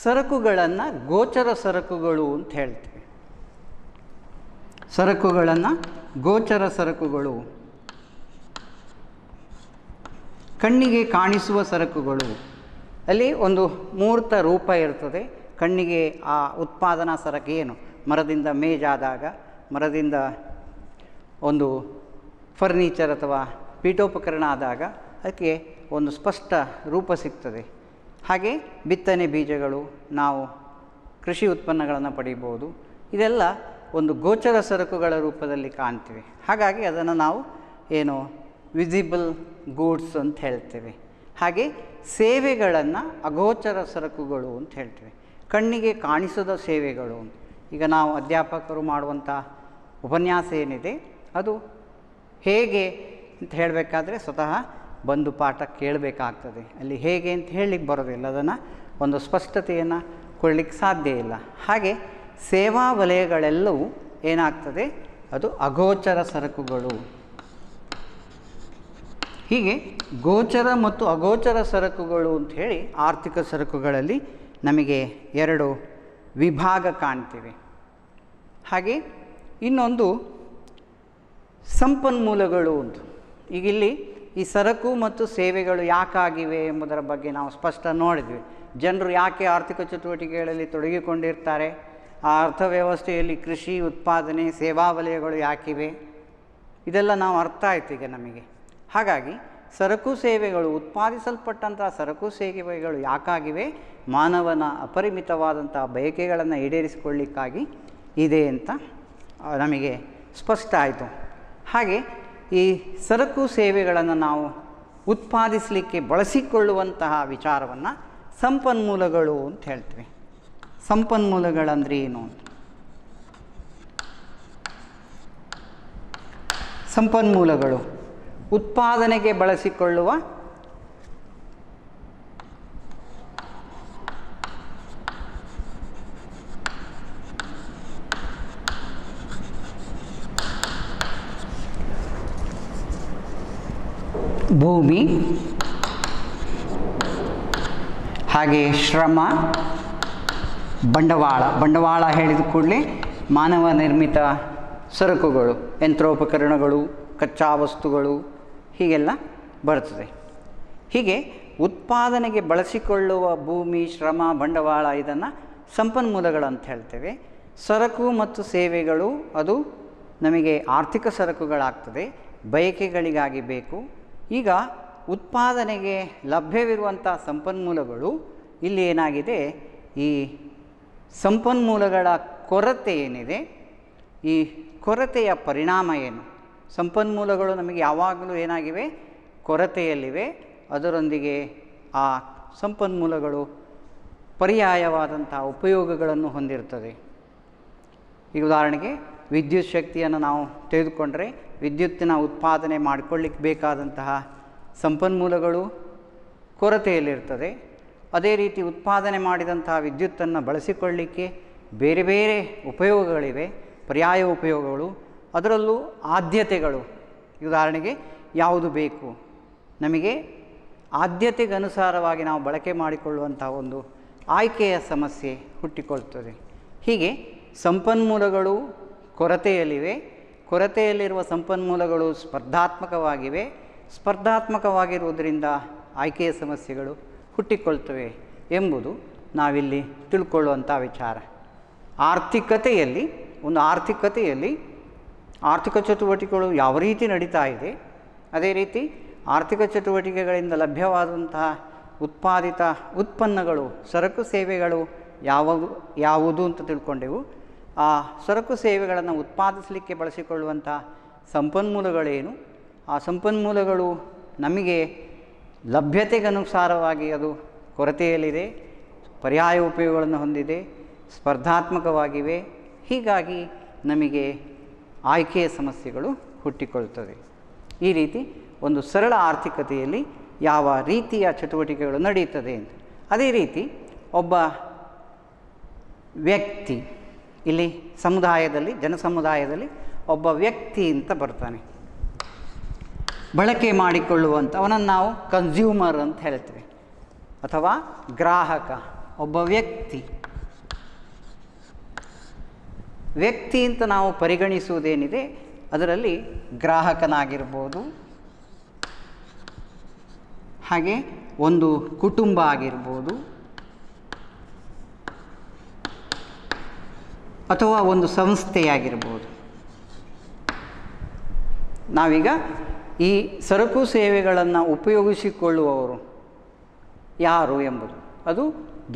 ಸರಕುಗಳನ್ನು ಗೋಚರ ಸರಕುಗಳು ಅಂತ ಹೇಳ್ತೇವೆ. ಸರಕುಗಳನ್ನು ಗೋಚರ ಸರಕುಗಳು, ಕಣ್ಣಿಗೆ ಕಾಣಿಸುವ ಸರಕುಗಳು. ಅಲ್ಲಿ ಒಂದು ಮೂರ್ತ ರೂಪ ಇರ್ತದೆ. ಕಣ್ಣಿಗೆ ಆ ಉತ್ಪಾದನಾ ಸರಕು ಏನು, ಮರದಿಂದ ಮೇಜಾದಾಗ, ಮರದಿಂದ ಒಂದು ಫರ್ನಿಚರ್ ಅಥವಾ ಪೀಠೋಪಕರಣ ಆದಾಗ ಅದಕ್ಕೆ ಒಂದು ಸ್ಪಷ್ಟ ರೂಪ ಸಿಗ್ತದೆ. ಹಾಗೆ ಬಿತ್ತನೆ ಬೀಜಗಳು, ನಾವು ಕೃಷಿ ಉತ್ಪನ್ನಗಳನ್ನು ಪಡಿಬೋದು. ಇದೆಲ್ಲ ಒಂದು ಗೋಚರ ಸರಕುಗಳ ರೂಪದಲ್ಲಿ ಕಾಣ್ತೀವಿ. ಹಾಗಾಗಿ ಅದನ್ನು ನಾವು ಏನು ವಿಸಿಬಲ್ ಗೂಡ್ಸ್ ಅಂತ ಹೇಳ್ತೇವೆ. ಹಾಗೆ ಸೇವೆಗಳನ್ನು ಅಗೋಚರ ಸರಕುಗಳು ಅಂತ ಹೇಳ್ತೇವೆ. ಕಣ್ಣಿಗೆ ಕಾಣಿಸದ ಸೇವೆಗಳು. ಈಗ ನಾವು ಅಧ್ಯಾಪಕರು ಮಾಡುವಂಥ ಉಪನ್ಯಾಸ ಏನಿದೆ ಅದು ಹೇಗೆ ಅಂತ ಹೇಳಬೇಕಾದ್ರೆ ಸ್ವತಃ ಬಂದು ಪಾಠ ಕೇಳಬೇಕಾಗ್ತದೆ. ಅಲ್ಲಿ ಹೇಗೆ ಅಂತ ಹೇಳಲಿಕ್ಕೆ ಬರೋದಿಲ್ಲ, ಅದನ್ನು ಒಂದು ಸ್ಪಷ್ಟತೆಯನ್ನು ಕೊಡಲಿಕ್ಕೆ ಸಾಧ್ಯ ಇಲ್ಲ. ಹಾಗೆ ಸೇವಾ ವಲಯಗಳೆಲ್ಲವೂ ಏನಾಗ್ತದೆ, ಅದು ಅಗೋಚರ ಸರಕುಗಳು. ಹೀಗೆ ಗೋಚರ ಮತ್ತು ಅಗೋಚರ ಸರಕುಗಳು ಅಂಥೇಳಿ ಆರ್ಥಿಕ ಸರಕುಗಳಲ್ಲಿ ನಮಗೆ 2 ವಿಭಾಗ ಕಾಣ್ತೀವಿ. ಹಾಗೆ ಇನ್ನೊಂದು ಸಂಪನ್ಮೂಲಗಳು ಅಂತ. ಈಗ ಇಲ್ಲಿ ಈ ಸರಕು ಮತ್ತು ಸೇವೆಗಳು ಯಾಕಾಗಿವೆ ಎಂಬುದರ ಬಗ್ಗೆ ನಾವು ಸ್ಪಷ್ಟ ನೋಡಿದ್ವಿ. ಜನರು ಯಾಕೆ ಆರ್ಥಿಕ ಚಟುವಟಿಕೆಗಳಲ್ಲಿ ತೊಡಗಿಕೊಂಡಿರ್ತಾರೆ, ಆ ಅರ್ಥವ್ಯವಸ್ಥೆಯಲ್ಲಿ ಕೃಷಿ, ಉತ್ಪಾದನೆ, ಸೇವಾ ವಲಯಗಳು ಯಾಕಿವೆ, ಇದೆಲ್ಲ ನಾವು ಅರ್ಥ ಆಯ್ತು ಈಗ ನಮಗೆ. ಹಾಗಾಗಿ ಸರಕು ಸೇವೆಗಳು, ಉತ್ಪಾದಿಸಲ್ಪಟ್ಟಂಥ ಸರಕು ಸೇವೆಗಳು ಯಾಕಾಗಿವೆ, ಮಾನವನ ಅಪರಿಮಿತವಾದಂಥ ಬಯಕೆಗಳನ್ನು ಈಡೇರಿಸಿಕೊಳ್ಳಿಕ್ಕಾಗಿ ಇದೆ ಅಂತ ನಮಗೆ ಸ್ಪಷ್ಟ ಆಯಿತು. ಹಾಗೆ ಈ ಸರಕು ಸೇವೆಗಳನ್ನು ನಾವು ಉತ್ಪಾದಿಸಲಿಕ್ಕೆ ಬಳಸಿಕೊಳ್ಳುವಂತಹ ವಿಚಾರವನ್ನು ಸಂಪನ್ಮೂಲಗಳು ಅಂತ ಹೇಳ್ತೀವಿ. ಸಂಪನ್ಮೂಲಗಳಂದರೆ ಏನು ಅಂತ. ಸಂಪನ್ಮೂಲಗಳು ಉತ್ಪಾದನೆಗೆ ಬಳಸಿಕೊಳ್ಳುವ ಭೂಮಿ, ಹಾಗೆ ಶ್ರಮ, ಬಂಡವಾಳ ಹೇಳಿದ ಕೂಡಲೇ ಮಾನವ ನಿರ್ಮಿತ ಸರಕುಗಳು, ಯಂತ್ರೋಪಕರಣಗಳು, ಕಚ್ಚಾ ವಸ್ತುಗಳು ಹೀಗೆಲ್ಲ ಬರ್ತದೆ. ಹೀಗೆ ಉತ್ಪಾದನೆಗೆ ಬಳಸಿಕೊಳ್ಳುವ ಭೂಮಿ, ಶ್ರಮ, ಬಂಡವಾಳ ಇದನ್ನು ಸಂಪನ್ಮೂಲಗಳಂತ ಹೇಳ್ತೇವೆ. ಸರಕು ಮತ್ತು ಸೇವೆಗಳು ಅದು ನಮಗೆ ಆರ್ಥಿಕ ಸರಕುಗಳಾಗ್ತದೆ, ಬಯಕೆಗಳಿಗಾಗಿ ಬೇಕು. ಈಗ ಉತ್ಪಾದನೆಗೆ ಲಭ್ಯವಿರುವಂಥ ಸಂಪನ್ಮೂಲಗಳು ಇಲ್ಲಿ ಏನಾಗಿದೆ, ಈ ಸಂಪನ್ಮೂಲಗಳ ಕೊರತೆ ಏನಿದೆ, ಈ ಕೊರತೆಯ ಪರಿಣಾಮ ಏನು. ಸಂಪನ್ಮೂಲಗಳು ನಮಗೆ ಯಾವಾಗಲೂ ಏನಾಗಿವೆ, ಕೊರತೆಯಲ್ಲಿವೆ. ಅದರೊಂದಿಗೆ ಆ ಸಂಪನ್ಮೂಲಗಳು ಪರ್ಯಾಯವಾದಂಥ ಉಪಯೋಗಗಳನ್ನು ಹೊಂದಿರ್ತದೆ. ಈಗ ಉದಾಹರಣೆಗೆ ವಿದ್ಯುತ್ ಶಕ್ತಿಯನ್ನು ನಾವು ತೆಗೆದುಕೊಂಡರೆ, ವಿದ್ಯುತ್ತಿನ ಉತ್ಪಾದನೆ ಮಾಡಿಕೊಳ್ಳಿಕ್ಕೆ ಬೇಕಾದಂತಹ ಸಂಪನ್ಮೂಲಗಳು ಕೊರತೆಯಲ್ಲಿರ್ತದೆ. ಅದೇ ರೀತಿ ಉತ್ಪಾದನೆ ಮಾಡಿದಂತಹ ವಿದ್ಯುತ್ತನ್ನು ಬಳಸಿಕೊಳ್ಳಲಿಕ್ಕೆ ಬೇರೆ ಬೇರೆ ಉಪಯೋಗಗಳಿವೆ, ಪರ್ಯಾಯ ಉಪಯೋಗಗಳು. ಅದರಲ್ಲೂ ಆದ್ಯತೆಗಳು. ಉದಾಹರಣೆಗೆ ಯಾವುದು ಬೇಕು, ನಮಗೆ ಆದ್ಯತೆಗನುಸಾರವಾಗಿ ನಾವು ಬಳಕೆ ಮಾಡಿಕೊಳ್ಳುವಂಥ ಒಂದು ಆಯ್ಕೆಯ ಸಮಸ್ಯೆ ಹುಟ್ಟಿಕೊಳ್ತದೆ. ಹೀಗೆ ಸಂಪನ್ಮೂಲಗಳು ಕೊರತೆಯಲ್ಲಿವೆ. ಕೊರತೆಯಲ್ಲಿರುವ ಸಂಪನ್ಮೂಲಗಳು ಸ್ಪರ್ಧಾತ್ಮಕವಾಗಿವೆ. ಸ್ಪರ್ಧಾತ್ಮಕವಾಗಿರುವುದರಿಂದ ಆಯ್ಕೆಯ ಸಮಸ್ಯೆಗಳು ಹುಟ್ಟಿಕೊಳ್ತವೆ ಎಂಬುದು ನಾವಿಲ್ಲಿ ತಿಳ್ಕೊಳ್ಳುವಂಥ ವಿಚಾರ. ಆರ್ಥಿಕತೆಯಲ್ಲಿ ಆರ್ಥಿಕ ಚಟುವಟಿಕೆಗಳು ಯಾವ ರೀತಿ ನಡೀತಾ ಇದೆ, ಅದೇ ರೀತಿ ಆರ್ಥಿಕ ಚಟುವಟಿಕೆಗಳಿಂದ ಲಭ್ಯವಾದಂತಹ ಉತ್ಪಾದಿತ ಉತ್ಪನ್ನಗಳು, ಸರಕು ಸೇವೆಗಳು ಯಾವುದು ಅಂತ ತಿಳ್ಕೊಂಡೆವು. ಆ ಸರಕು ಸೇವೆಗಳನ್ನು ಉತ್ಪಾದಿಸಲಿಕ್ಕೆ ಬಳಸಿಕೊಳ್ಳುವಂಥ ಸಂಪನ್ಮೂಲಗಳೇನು, ಆ ಸಂಪನ್ಮೂಲಗಳು ನಮಗೆ ಲಭ್ಯತೆಗನುಸಾರವಾಗಿ ಅದು ಕೊರತೆಯಲ್ಲಿದೆ, ಪರ್ಯಾಯ ಉಪಯೋಗಗಳನ್ನು ಹೊಂದಿದೆ, ಸ್ಪರ್ಧಾತ್ಮಕವಾಗಿವೆ. ಹೀಗಾಗಿ ನಮಗೆ ಆಯ್ಕೆಯ ಸಮಸ್ಯೆಗಳು ಹುಟ್ಟಿಕೊಳ್ತದೆ. ಈ ರೀತಿ ಒಂದು ಸರಳ ಆರ್ಥಿಕತೆಯಲ್ಲಿ ಯಾವ ರೀತಿಯ ಚಟುವಟಿಕೆಗಳು ನಡೆಯುತ್ತದೆ ಅಂತ. ಅದೇ ರೀತಿ ಒಬ್ಬ ವ್ಯಕ್ತಿ, ಇಲ್ಲಿ ಸಮುದಾಯದಲ್ಲಿ, ಜನಸಮುದಾಯದಲ್ಲಿ ಒಬ್ಬ ವ್ಯಕ್ತಿ ಅಂತ ಬರ್ತಾನೆ, ಬಳಕೆ ಮಾಡಿಕೊಳ್ಳುವಂಥ, ಅವನನ್ನು ನಾವು ಕನ್ಸ್ಯೂಮರ್ ಅಂತ ಹೇಳ್ತೀವಿ, ಅಥವಾ ಗ್ರಾಹಕ. ಒಬ್ಬ ವ್ಯಕ್ತಿ ಅಂತ ನಾವು ಪರಿಗಣಿಸುವುದೇನಿದೆ, ಅದರಲ್ಲಿ ಗ್ರಾಹಕನಾಗಿರ್ಬೋದು, ಹಾಗೆ ಒಂದು ಕುಟುಂಬ ಆಗಿರ್ಬೋದು, ಅಥವಾ ಒಂದು ಸಂಸ್ಥೆಯಾಗಿರ್ಬೋದು. ನಾವೀಗ ಈ ಸರಕು ಸೇವೆಗಳನ್ನು ಉಪಯೋಗಿಸಿಕೊಳ್ಳುವವರು ಯಾರು ಎಂಬುದು, ಅದು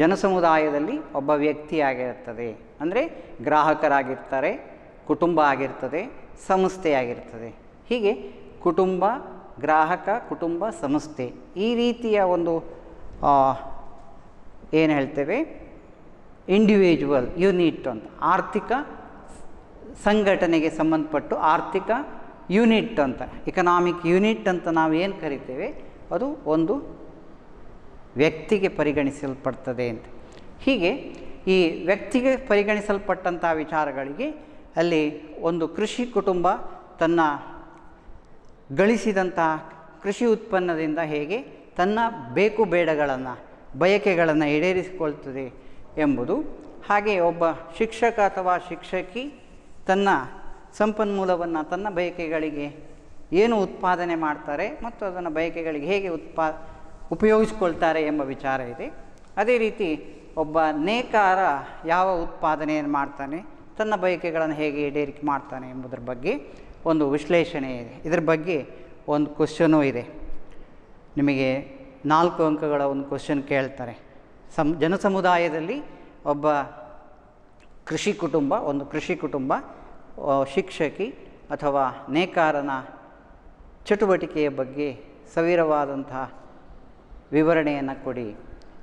ಜನಸಮುದಾಯದಲ್ಲಿ ಒಬ್ಬ ವ್ಯಕ್ತಿಯಾಗಿರುತ್ತದೆ. ಅಂದರೆ ಗ್ರಾಹಕರಾಗಿರ್ತಾರೆ, ಕುಟುಂಬ ಆಗಿರ್ತದೆ, ಸಂಸ್ಥೆಯಾಗಿರ್ತದೆ. ಹೀಗೆ ಕುಟುಂಬ, ಗ್ರಾಹಕ, ಕುಟುಂಬ, ಸಂಸ್ಥೆ, ಈ ರೀತಿಯ ಒಂದು ಏನು ಹೇಳ್ತೇವೆ, ಇಂಡಿವಿಜುವಲ್ ಯೂನಿಟ್ ಅಂತ, ಆರ್ಥಿಕ ಸಂಘಟನೆಗೆ ಸಂಬಂಧಪಟ್ಟು ಆರ್ಥಿಕ ಯೂನಿಟ್ ಅಂತ, ಎಕನಾಮಿಕ್ ಯೂನಿಟ್ ಅಂತ ನಾವು ಏನು ಕರಿತೇವೆ, ಅದು ಒಂದು ವ್ಯಕ್ತಿಗೆ ಪರಿಗಣಿಸಲ್ಪಡ್ತದೆ ಅಂತ. ಹೀಗೆ ಈ ವ್ಯಕ್ತಿಗೆ ಪರಿಗಣಿಸಲ್ಪಟ್ಟಂಥ ವಿಚಾರಗಳಿಗೆ ಅಲ್ಲಿ ಒಂದು ಕೃಷಿ ಕುಟುಂಬ ತನ್ನ ಗಳಿಸಿದಂಥ ಕೃಷಿ ಉತ್ಪನ್ನದಿಂದ ಹೇಗೆ ತನ್ನ ಬೇಕು ಬೇಡಗಳನ್ನು ಬಯಕೆಗಳನ್ನು ಈಡೇರಿಸಿಕೊಳ್ತದೆ ಎಂಬುದು, ಹಾಗೆ ಒಬ್ಬ ಶಿಕ್ಷಕ ಅಥವಾ ಶಿಕ್ಷಕಿ ತನ್ನ ಸಂಪನ್ಮೂಲವನ್ನು ತನ್ನ ಬಯಕೆಗಳಿಗೆ ಏನು ಉತ್ಪಾದನೆ ಮಾಡ್ತಾರೆ ಮತ್ತು ಅದನ್ನು ಬಯಕೆಗಳಿಗೆ ಹೇಗೆ ಉಪಯೋಗಿಸ್ಕೊಳ್ತಾರೆ ಎಂಬ ವಿಚಾರ ಇದೆ. ಅದೇ ರೀತಿ ಒಬ್ಬ ನೇಕಾರ ಯಾವ ಉತ್ಪಾದನೆಯನ್ನು ಮಾಡ್ತಾನೆ, ತನ್ನ ಬಯಕೆಗಳನ್ನು ಹೇಗೆ ಈಡೇರಿಕೆ ಮಾಡ್ತಾನೆ ಎಂಬುದರ ಬಗ್ಗೆ ಒಂದು ವಿಶ್ಲೇಷಣೆ ಇದೆ. ಇದರ ಬಗ್ಗೆ ಒಂದು ಕ್ವಶನೂ ಇದೆ. ನಿಮಗೆ 4 ಅಂಕಗಳ ಒಂದು ಕ್ವಶನ್ ಕೇಳ್ತಾರೆ. ಜನಸಮುದಾಯದಲ್ಲಿ ಒಬ್ಬ ಕೃಷಿ ಕುಟುಂಬ ಶಿಕ್ಷಕಿ ಅಥವಾ ನೇಕಾರನ ಚಟುವಟಿಕೆಯ ಬಗ್ಗೆ ಸವಿರವಾದಂತಹ ವಿವರಣೆಯನ್ನು ಕೊಡಿ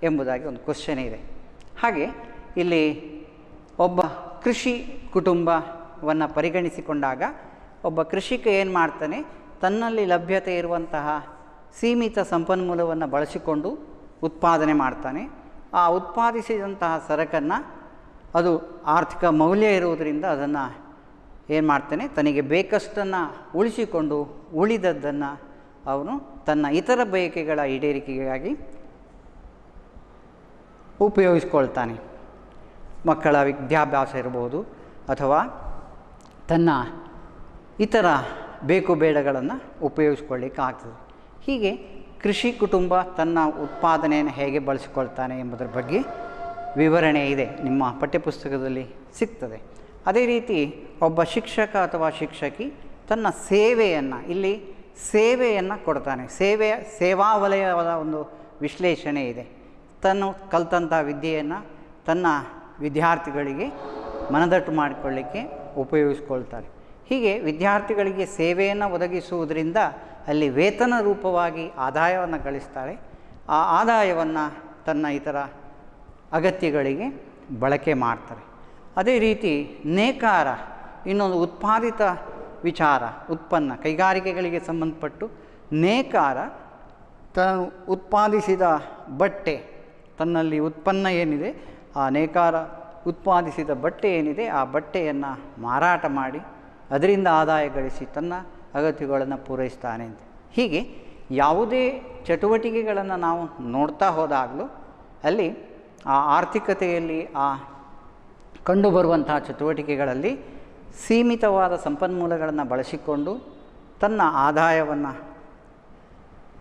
ಎಂಬುದಾಗಿ ಒಂದು ಕ್ವಶನ್ ಇದೆ. ಹಾಗೆ ಇಲ್ಲಿ ಒಬ್ಬ ಕೃಷಿ ಕುಟುಂಬವನ್ನು ಪರಿಗಣಿಸಿಕೊಂಡಾಗ ಒಬ್ಬ ಕೃಷಿಕ ಏನು ಮಾಡ್ತಾನೆ, ತನ್ನಲ್ಲಿ ಲಭ್ಯತೆ ಇರುವಂತಹ ಸೀಮಿತ ಸಂಪನ್ಮೂಲವನ್ನು ಬಳಸಿಕೊಂಡು ಉತ್ಪಾದನೆ ಮಾಡ್ತಾನೆ. ಆ ಉತ್ಪಾದಿಸಿದಂತಹ ಸರಕನ್ನು ಅದು ಆರ್ಥಿಕ ಮೌಲ್ಯ ಇರುವುದರಿಂದ ಅದನ್ನು ಏನು ಮಾಡ್ತಾನೆ, ತನಗೆ ಬೇಕಷ್ಟನ್ನು ಉಳಿಸಿಕೊಂಡು ಉಳಿದದ್ದನ್ನು ಅವನು ತನ್ನ ಇತರ ಬಯಕೆಗಳ ಈಡೇರಿಕೆಗಾಗಿ ಉಪಯೋಗಿಸ್ಕೊಳ್ತಾನೆ. ಮಕ್ಕಳ ವಿದ್ಯಾಭ್ಯಾಸ ಇರ್ಬೋದು ಅಥವಾ ತನ್ನ ಇತರ ಬೇಕು ಬೇಡಗಳನ್ನು ಉಪಯೋಗಿಸ್ಕೊಳ್ಳಿಕ್ಕೆ ಆಗ್ತದೆ. ಹೀಗೆ ಕೃಷಿ ಕುಟುಂಬ ತನ್ನ ಉತ್ಪಾದನೆಯನ್ನು ಹೇಗೆ ಬಳಸಿಕೊಳ್ತಾನೆ ಎಂಬುದರ ಬಗ್ಗೆ ವಿವರಣೆ ಇದೆ, ನಿಮ್ಮ ಪಠ್ಯಪುಸ್ತಕದಲ್ಲಿ ಸಿಗ್ತದೆ. ಅದೇ ರೀತಿ ಒಬ್ಬ ಶಿಕ್ಷಕ ಅಥವಾ ಶಿಕ್ಷಕಿ ತನ್ನ ಸೇವೆಯನ್ನು ಕೊಡ್ತಾನೆ. ಸೇವಾ ವಲಯದ ಒಂದು ವಿಶ್ಲೇಷಣೆ ಇದೆ. ತನ್ನ ಕಲಿತಂಥ ವಿದ್ಯೆಯನ್ನು ತನ್ನ ವಿದ್ಯಾರ್ಥಿಗಳಿಗೆ ಮನದಟ್ಟು ಮಾಡಿಕೊಳ್ಳಿಕ್ಕೆ ಉಪಯೋಗಿಸ್ಕೊಳ್ತಾರೆ. ಹೀಗೆ ವಿದ್ಯಾರ್ಥಿಗಳಿಗೆ ಸೇವೆಯನ್ನು ಒದಗಿಸುವುದರಿಂದ ಅಲ್ಲಿ ವೇತನ ರೂಪವಾಗಿ ಆದಾಯವನ್ನು ಗಳಿಸ್ತಾರೆ. ಆ ಆದಾಯವನ್ನು ತನ್ನ ಇತರ ಅಗತ್ಯಗಳಿಗೆ ಬಳಕೆ ಮಾಡ್ತಾರೆ. ಅದೇ ರೀತಿ ನೇಕಾರ ಇನ್ನೊಂದು ಉತ್ಪಾದಿತ ಉತ್ಪನ್ನ ಕೈಗಾರಿಕೆಗಳಿಗೆ ಸಂಬಂಧಪಟ್ಟು ನೇಕಾರ ತಾನು ಉತ್ಪಾದಿಸಿದ ಬಟ್ಟೆ, ತನ್ನಲ್ಲಿ ಉತ್ಪನ್ನ ಏನಿದೆ ಆ ನೇಕಾರ ಉತ್ಪಾದಿಸಿದ ಬಟ್ಟೆ ಏನಿದೆ ಆ ಬಟ್ಟೆಯನ್ನು ಮಾರಾಟ ಮಾಡಿ ಅದರಿಂದ ಆದಾಯ ಗಳಿಸಿ ತನ್ನ ಅಗತ್ಯಗಳನ್ನು ಪೂರೈಸ್ತಾನೆ ಅಂತ. ಹೀಗೆ ಯಾವುದೇ ಚಟುವಟಿಕೆಗಳನ್ನು ನಾವು ನೋಡ್ತಾ ಹೋದಾಗಲೂ ಅಲ್ಲಿ ಆ ಆರ್ಥಿಕತೆಯಲ್ಲಿ ಕಂಡುಬರುವಂತಹ ಚಟುವಟಿಕೆಗಳಲ್ಲಿ ಸೀಮಿತವಾದ ಸಂಪನ್ಮೂಲಗಳನ್ನು ಬಳಸಿಕೊಂಡು ತನ್ನ ಆದಾಯವನ್ನು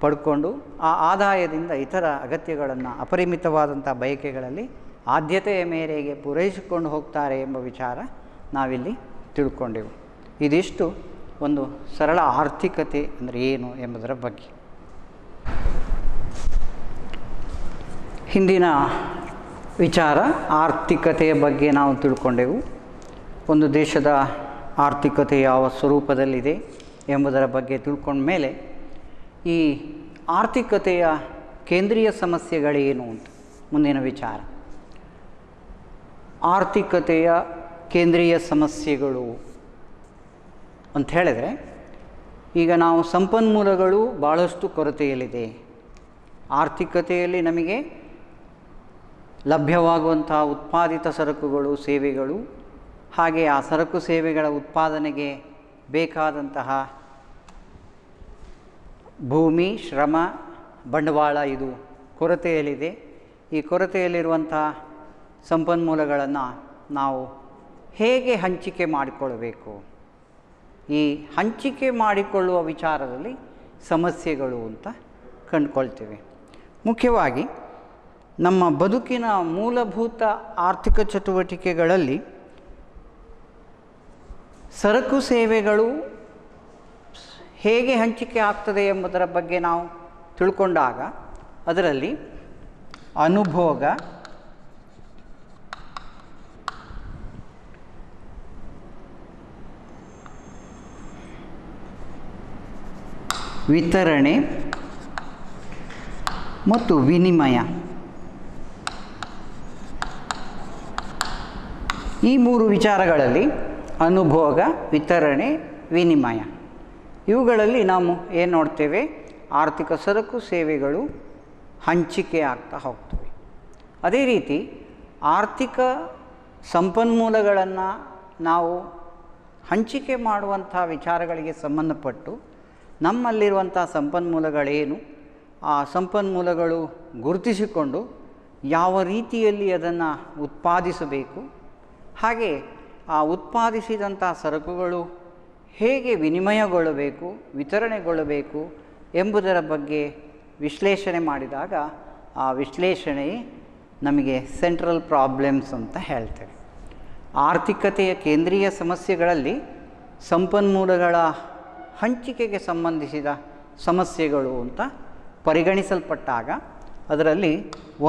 ಪಡ್ಕೊಂಡು ಆ ಆದಾಯದಿಂದ ಇತರ ಅಗತ್ಯಗಳನ್ನು ಅಪರಿಮಿತವಾದಂಥ ಬಯಕೆಗಳಲ್ಲಿ ಆದ್ಯತೆಯ ಮೇರೆಗೆ ಪೂರೈಸಿಕೊಂಡು ಹೋಗ್ತಾರೆ ಎಂಬ ವಿಚಾರ ನಾವಿಲ್ಲಿ ತಿಳ್ಕೊಂಡೆವು. ಇದಿಷ್ಟು ಒಂದು ಸರಳ ಆರ್ಥಿಕತೆ ಅಂದರೆ ಏನು ಎಂಬುದರ ಬಗ್ಗೆ. ಹಿಂದಿನ ವಿಚಾರ ಆರ್ಥಿಕತೆಯ ಬಗ್ಗೆ ನಾವು ತಿಳ್ಕೊಂಡೆವು. ಒಂದು ದೇಶದ ಆರ್ಥಿಕತೆ ಯಾವ ಸ್ವರೂಪದಲ್ಲಿದೆ ಎಂಬುದರ ಬಗ್ಗೆ ತಿಳ್ಕೊಂಡ ಮೇಲೆ ಈ ಆರ್ಥಿಕತೆಯ ಕೇಂದ್ರೀಯ ಸಮಸ್ಯೆಗಳೇನು ಅಂತ ಮುಂದಿನ ವಿಚಾರ. ಆರ್ಥಿಕತೆಯ ಕೇಂದ್ರೀಯ ಸಮಸ್ಯೆಗಳು ಅಂತ ಹೇಳಿದರೆ, ಈಗ ನಾವು ಸಂಪನ್ಮೂಲಗಳು ಭಾಳಷ್ಟು ಕೊರತೆಯಲ್ಲಿದೆ. ಆರ್ಥಿಕತೆಯಲ್ಲಿ ನಮಗೆ ಲಭ್ಯವಾಗುವಂತಹ ಉತ್ಪಾದಿತ ಸರಕುಗಳು ಸೇವೆಗಳು, ಹಾಗೆ ಆ ಸರಕು ಸೇವೆಗಳ ಉತ್ಪಾದನೆಗೆ ಬೇಕಾದಂತಹ ಭೂಮಿ, ಶ್ರಮ, ಬಂಡವಾಳ ಇದು ಕೊರತೆಯಲ್ಲಿದೆ. ಈ ಕೊರತೆಯಲ್ಲಿರುವಂತಹ ಸಂಪನ್ಮೂಲಗಳನ್ನು ನಾವು ಹೇಗೆ ಹಂಚಿಕೆ ಮಾಡಿಕೊಳ್ಳಬೇಕು, ಈ ಹಂಚಿಕೆ ಮಾಡಿಕೊಳ್ಳುವ ವಿಚಾರದಲ್ಲಿ ಸಮಸ್ಯೆಗಳು ಅಂತ ಕಂಡುಕೊಳ್ತೇವೆ. ಮುಖ್ಯವಾಗಿ ನಮ್ಮ ಬದುಕಿನ ಮೂಲಭೂತ ಆರ್ಥಿಕ ಚಟುವಟಿಕೆಗಳಲ್ಲಿ ಸರಕು ಸೇವೆಗಳು ಹೇಗೆ ಹಂಚಿಕೆ ಆಗ್ತದೆ ಎಂಬುದರ ಬಗ್ಗೆ ನಾವು ತಿಳ್ಕೊಂಡಾಗ ಅದರಲ್ಲಿ ಅನುಭೋಗ, ವಿತರಣೆ ಮತ್ತು ವಿನಿಮಯ, ಈ ಮೂರು ವಿಚಾರಗಳಲ್ಲಿ ಅನುಭೋಗ, ವಿತರಣೆ, ವಿನಿಮಯ, ಇವುಗಳಲ್ಲಿ ನಾವು ಏನು ನೋಡ್ತೇವೆ, ಆರ್ಥಿಕ ಸರಕು ಸೇವೆಗಳು ಹಂಚಿಕೆ ಆಗ್ತಾ ಹೋಗ್ತವೆ. ಅದೇ ರೀತಿ ಆರ್ಥಿಕ ಸಂಪನ್ಮೂಲಗಳನ್ನು ನಾವು ಹಂಚಿಕೆ ಮಾಡುವಂಥ ವಿಚಾರಗಳಿಗೆ ಸಂಬಂಧಪಟ್ಟು ನಮ್ಮಲ್ಲಿರುವಂಥ ಸಂಪನ್ಮೂಲಗಳೇನು, ಆ ಸಂಪನ್ಮೂಲಗಳು ಗುರುತಿಸಿಕೊಂಡು ಯಾವ ರೀತಿಯಲ್ಲಿ ಅದನ್ನು ಉತ್ಪಾದಿಸಬೇಕು, ಹಾಗೆ ಆ ಉತ್ಪಾದಿಸಿದಂಥ ಸರಕುಗಳು ಹೇಗೆ ವಿನಿಮಯಗೊಳ್ಳಬೇಕು, ವಿತರಣೆಗೊಳ್ಳಬೇಕು ಎಂಬುದರ ಬಗ್ಗೆ ವಿಶ್ಲೇಷಣೆ ಮಾಡಿದಾಗ ಆ ವಿಶ್ಲೇಷಣೆ ನಮಗೆ ಸೆಂಟ್ರಲ್ ಪ್ರಾಬ್ಲಮ್ಸ್ ಅಂತ ಹೇಳ್ತೇವೆ. ಆರ್ಥಿಕತೆಯ ಕೇಂದ್ರೀಯ ಸಮಸ್ಯೆಗಳಲ್ಲಿ ಸಂಪನ್ಮೂಲಗಳ ಹಂಚಿಕೆಗೆ ಸಂಬಂಧಿಸಿದ ಸಮಸ್ಯೆಗಳು ಅಂತ ಪರಿಗಣಿಸಲ್ಪಟ್ಟಾಗ ಅದರಲ್ಲಿ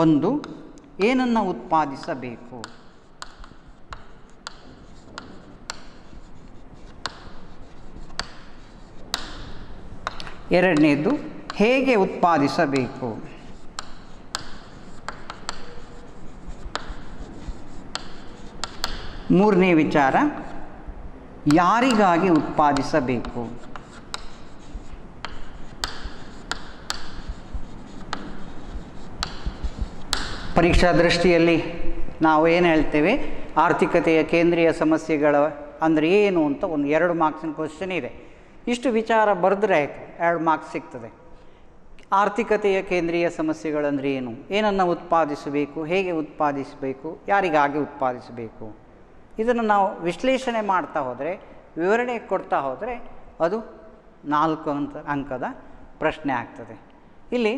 ಒಂದು, ಏನನ್ನು ಉತ್ಪಾದಿಸಬೇಕು, ಎರಡನೇದು ಹೇಗೆ ಉತ್ಪಾದಿಸಬೇಕು, ಮೂರನೇ ವಿಚಾರ ಯಾರಿಗಾಗಿ ಉತ್ಪಾದಿಸಬೇಕು. ಪರೀಕ್ಷಾ ದೃಷ್ಟಿಯಲ್ಲಿ ನಾವು ಏನು ಹೇಳ್ತೇವೆ, ಆರ್ಥಿಕತೆಯ ಕೇಂದ್ರೀಯ ಸಮಸ್ಯೆಗಳ ಅಂದರೆ ಏನು ಅಂತ ಒಂದು 2 ಮಾರ್ಕ್ಸಿನ ಕ್ವಶನ್ ಇದೆ. ಇಷ್ಟು ವಿಚಾರ ಬರೆದ್ರೆ ಆಯಿತು, 2 ಮಾರ್ಕ್ಸ್ ಸಿಗ್ತದೆ. ಆರ್ಥಿಕತೆಯ ಕೇಂದ್ರೀಯ ಸಮಸ್ಯೆಗಳಂದರೆ ಏನು, ಏನನ್ನು ಉತ್ಪಾದಿಸಬೇಕು, ಹೇಗೆ ಉತ್ಪಾದಿಸಬೇಕು, ಯಾರಿಗಾಗಿ ಉತ್ಪಾದಿಸಬೇಕು, ಇದನ್ನು ನಾವು ವಿಶ್ಲೇಷಣೆ ಮಾಡ್ತಾ ಹೋದರೆ, ವಿವರಣೆ ಕೊಡ್ತಾ ಹೋದರೆ ಅದು 4 ಅಂಕದ ಪ್ರಶ್ನೆ ಆಗ್ತದೆ. ಇಲ್ಲಿ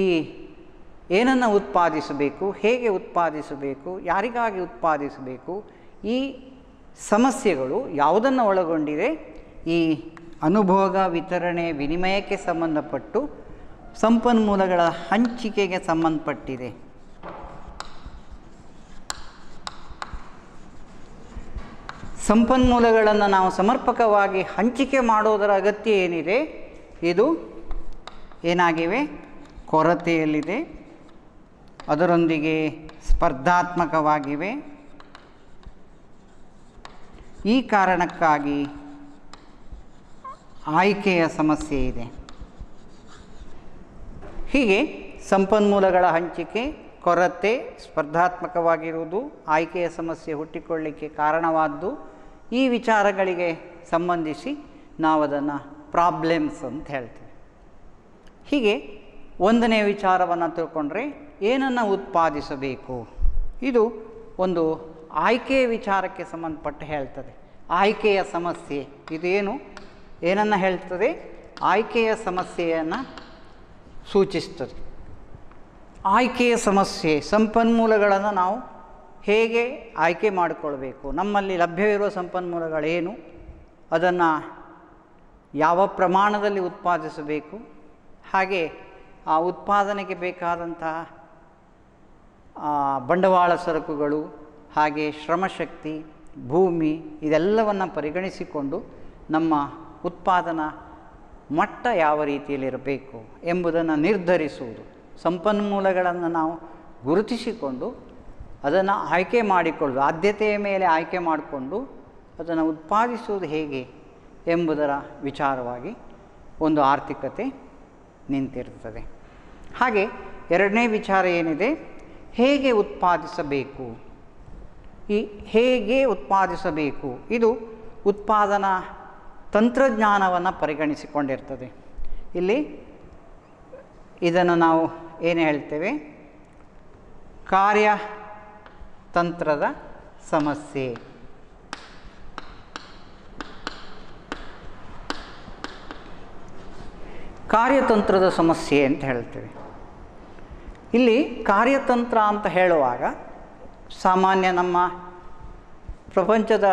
ಈ ಏನನ್ನು ಉತ್ಪಾದಿಸಬೇಕು, ಹೇಗೆ ಉತ್ಪಾದಿಸಬೇಕು, ಯಾರಿಗಾಗಿ ಉತ್ಪಾದಿಸಬೇಕು, ಈ ಸಮಸ್ಯೆಗಳು ಯಾವುದನ್ನು ಒಳಗೊಂಡಿದೆ, ಈ ಅನುಭೋಗ, ವಿತರಣೆ, ವಿನಿಮಯಕ್ಕೆ ಸಂಬಂಧಪಟ್ಟು ಸಂಪನ್ಮೂಲಗಳ ಹಂಚಿಕೆಗೆ ಸಂಬಂಧಪಟ್ಟಿದೆ. ಸಂಪನ್ಮೂಲಗಳನ್ನು ನಾವು ಸಮರ್ಪಕವಾಗಿ ಹಂಚಿಕೆ ಮಾಡೋದರ ಅಗತ್ಯ ಏನಿದೆ, ಇದು ಏನಾಗಿವೆ, ಕೊರತೆಯಲ್ಲಿದೆ, ಅದರೊಂದಿಗೆ ಸ್ಪರ್ಧಾತ್ಮಕವಾಗಿವೆ. ಈ ಕಾರಣಕ್ಕಾಗಿ ಆಯ್ಕೆಯ ಸಮಸ್ಯೆ ಇದೆ. ಹೀಗೆ ಸಂಪನ್ಮೂಲಗಳ ಹಂಚಿಕೆ, ಕೊರತೆ, ಸ್ಪರ್ಧಾತ್ಮಕವಾಗಿರುವುದು, ಆಯ್ಕೆಯ ಸಮಸ್ಯೆ ಹುಟ್ಟಿಕೊಳ್ಳಲಿಕ್ಕೆ ಕಾರಣವಾದ್ದು, ಈ ವಿಚಾರಗಳಿಗೆ ಸಂಬಂಧಿಸಿ ನಾವು ಅದನ್ನು ಪ್ರಾಬ್ಲಮ್ಸ್ ಅಂತ ಹೇಳ್ತೇವೆ. ಹೀಗೆ ಒಂದನೇ ವಿಚಾರವನ್ನು ತಿಳ್ಕೊಂಡ್ರೆ ಏನನ್ನು ಉತ್ಪಾದಿಸಬೇಕು, ಇದು ಒಂದು ಆಯ್ಕೆಯ ವಿಚಾರಕ್ಕೆ ಸಂಬಂಧಪಟ್ಟು ಹೇಳ್ತದೆ. ಆಯ್ಕೆಯ ಸಮಸ್ಯೆ ಇದೇನು, ಏನನ್ನು ಹೇಳ್ತದೆ, ಆಯ್ಕೆಯ ಸಮಸ್ಯೆಯನ್ನು ಸೂಚಿಸ್ತದೆ. ಆಯ್ಕೆಯ ಸಮಸ್ಯೆ, ಸಂಪನ್ಮೂಲಗಳನ್ನು ನಾವು ಹೇಗೆ ಆಯ್ಕೆ ಮಾಡಿಕೊಳ್ಬೇಕು, ನಮ್ಮಲ್ಲಿ ಲಭ್ಯವಿರುವ ಸಂಪನ್ಮೂಲಗಳೇನು, ಅದನ್ನು ಯಾವ ಪ್ರಮಾಣದಲ್ಲಿ ಉತ್ಪಾದಿಸಬೇಕು, ಹಾಗೆ ಆ ಉತ್ಪಾದನೆಗೆ ಬೇಕಾದಂತಹ ಬಂಡವಾಳ ಸರಕುಗಳು, ಹಾಗೆ ಶ್ರಮಶಕ್ತಿ, ಭೂಮಿ, ಇದೆಲ್ಲವನ್ನು ಪರಿಗಣಿಸಿಕೊಂಡು ನಮ್ಮ ಉತ್ಪಾದನಾ ಮಟ್ಟ ಯಾವ ರೀತಿಯಲ್ಲಿರಬೇಕು ಎಂಬುದನ್ನು ನಿರ್ಧರಿಸುವುದು. ಸಂಪನ್ಮೂಲಗಳನ್ನು ನಾವು ಗುರುತಿಸಿಕೊಂಡು ಅದನ್ನು ಆಯ್ಕೆ ಮಾಡಿಕೊಳ್ಳುವುದು, ಆದ್ಯತೆಯ ಮೇಲೆ ಆಯ್ಕೆ ಮಾಡಿಕೊಂಡು ಅದನ್ನು ಉತ್ಪಾದಿಸುವುದು ಹೇಗೆ ಎಂಬುದರ ವಿಚಾರವಾಗಿ ಒಂದು ಆರ್ಥಿಕತೆ ನಿಂತಿರುತ್ತದೆ. ಹಾಗೆ ಎರಡನೇ ವಿಚಾರ ಏನಿದೆ, ಹೇಗೆ ಉತ್ಪಾದಿಸಬೇಕು. ಈ ಹೇಗೆ ಉತ್ಪಾದಿಸಬೇಕು ಇದು ಉತ್ಪಾದನಾ ತಂತ್ರಜ್ಞಾನವನ್ನು ಪರಿಗಣಿಸಿಕೊಂಡಿರ್ತದೆ. ಇಲ್ಲಿ ಇದನ್ನು ನಾವು ಏನು ಹೇಳ್ತೇವೆ, ಕಾರ್ಯತಂತ್ರದ ಸಮಸ್ಯೆ. ಕಾರ್ಯತಂತ್ರದ ಸಮಸ್ಯೆ ಅಂತ ಹೇಳ್ತೇವೆ. ಇಲ್ಲಿ ಕಾರ್ಯತಂತ್ರ ಅಂತ ಹೇಳುವಾಗ ಸಾಮಾನ್ಯ ನಮ್ಮ ಪ್ರಪಂಚದ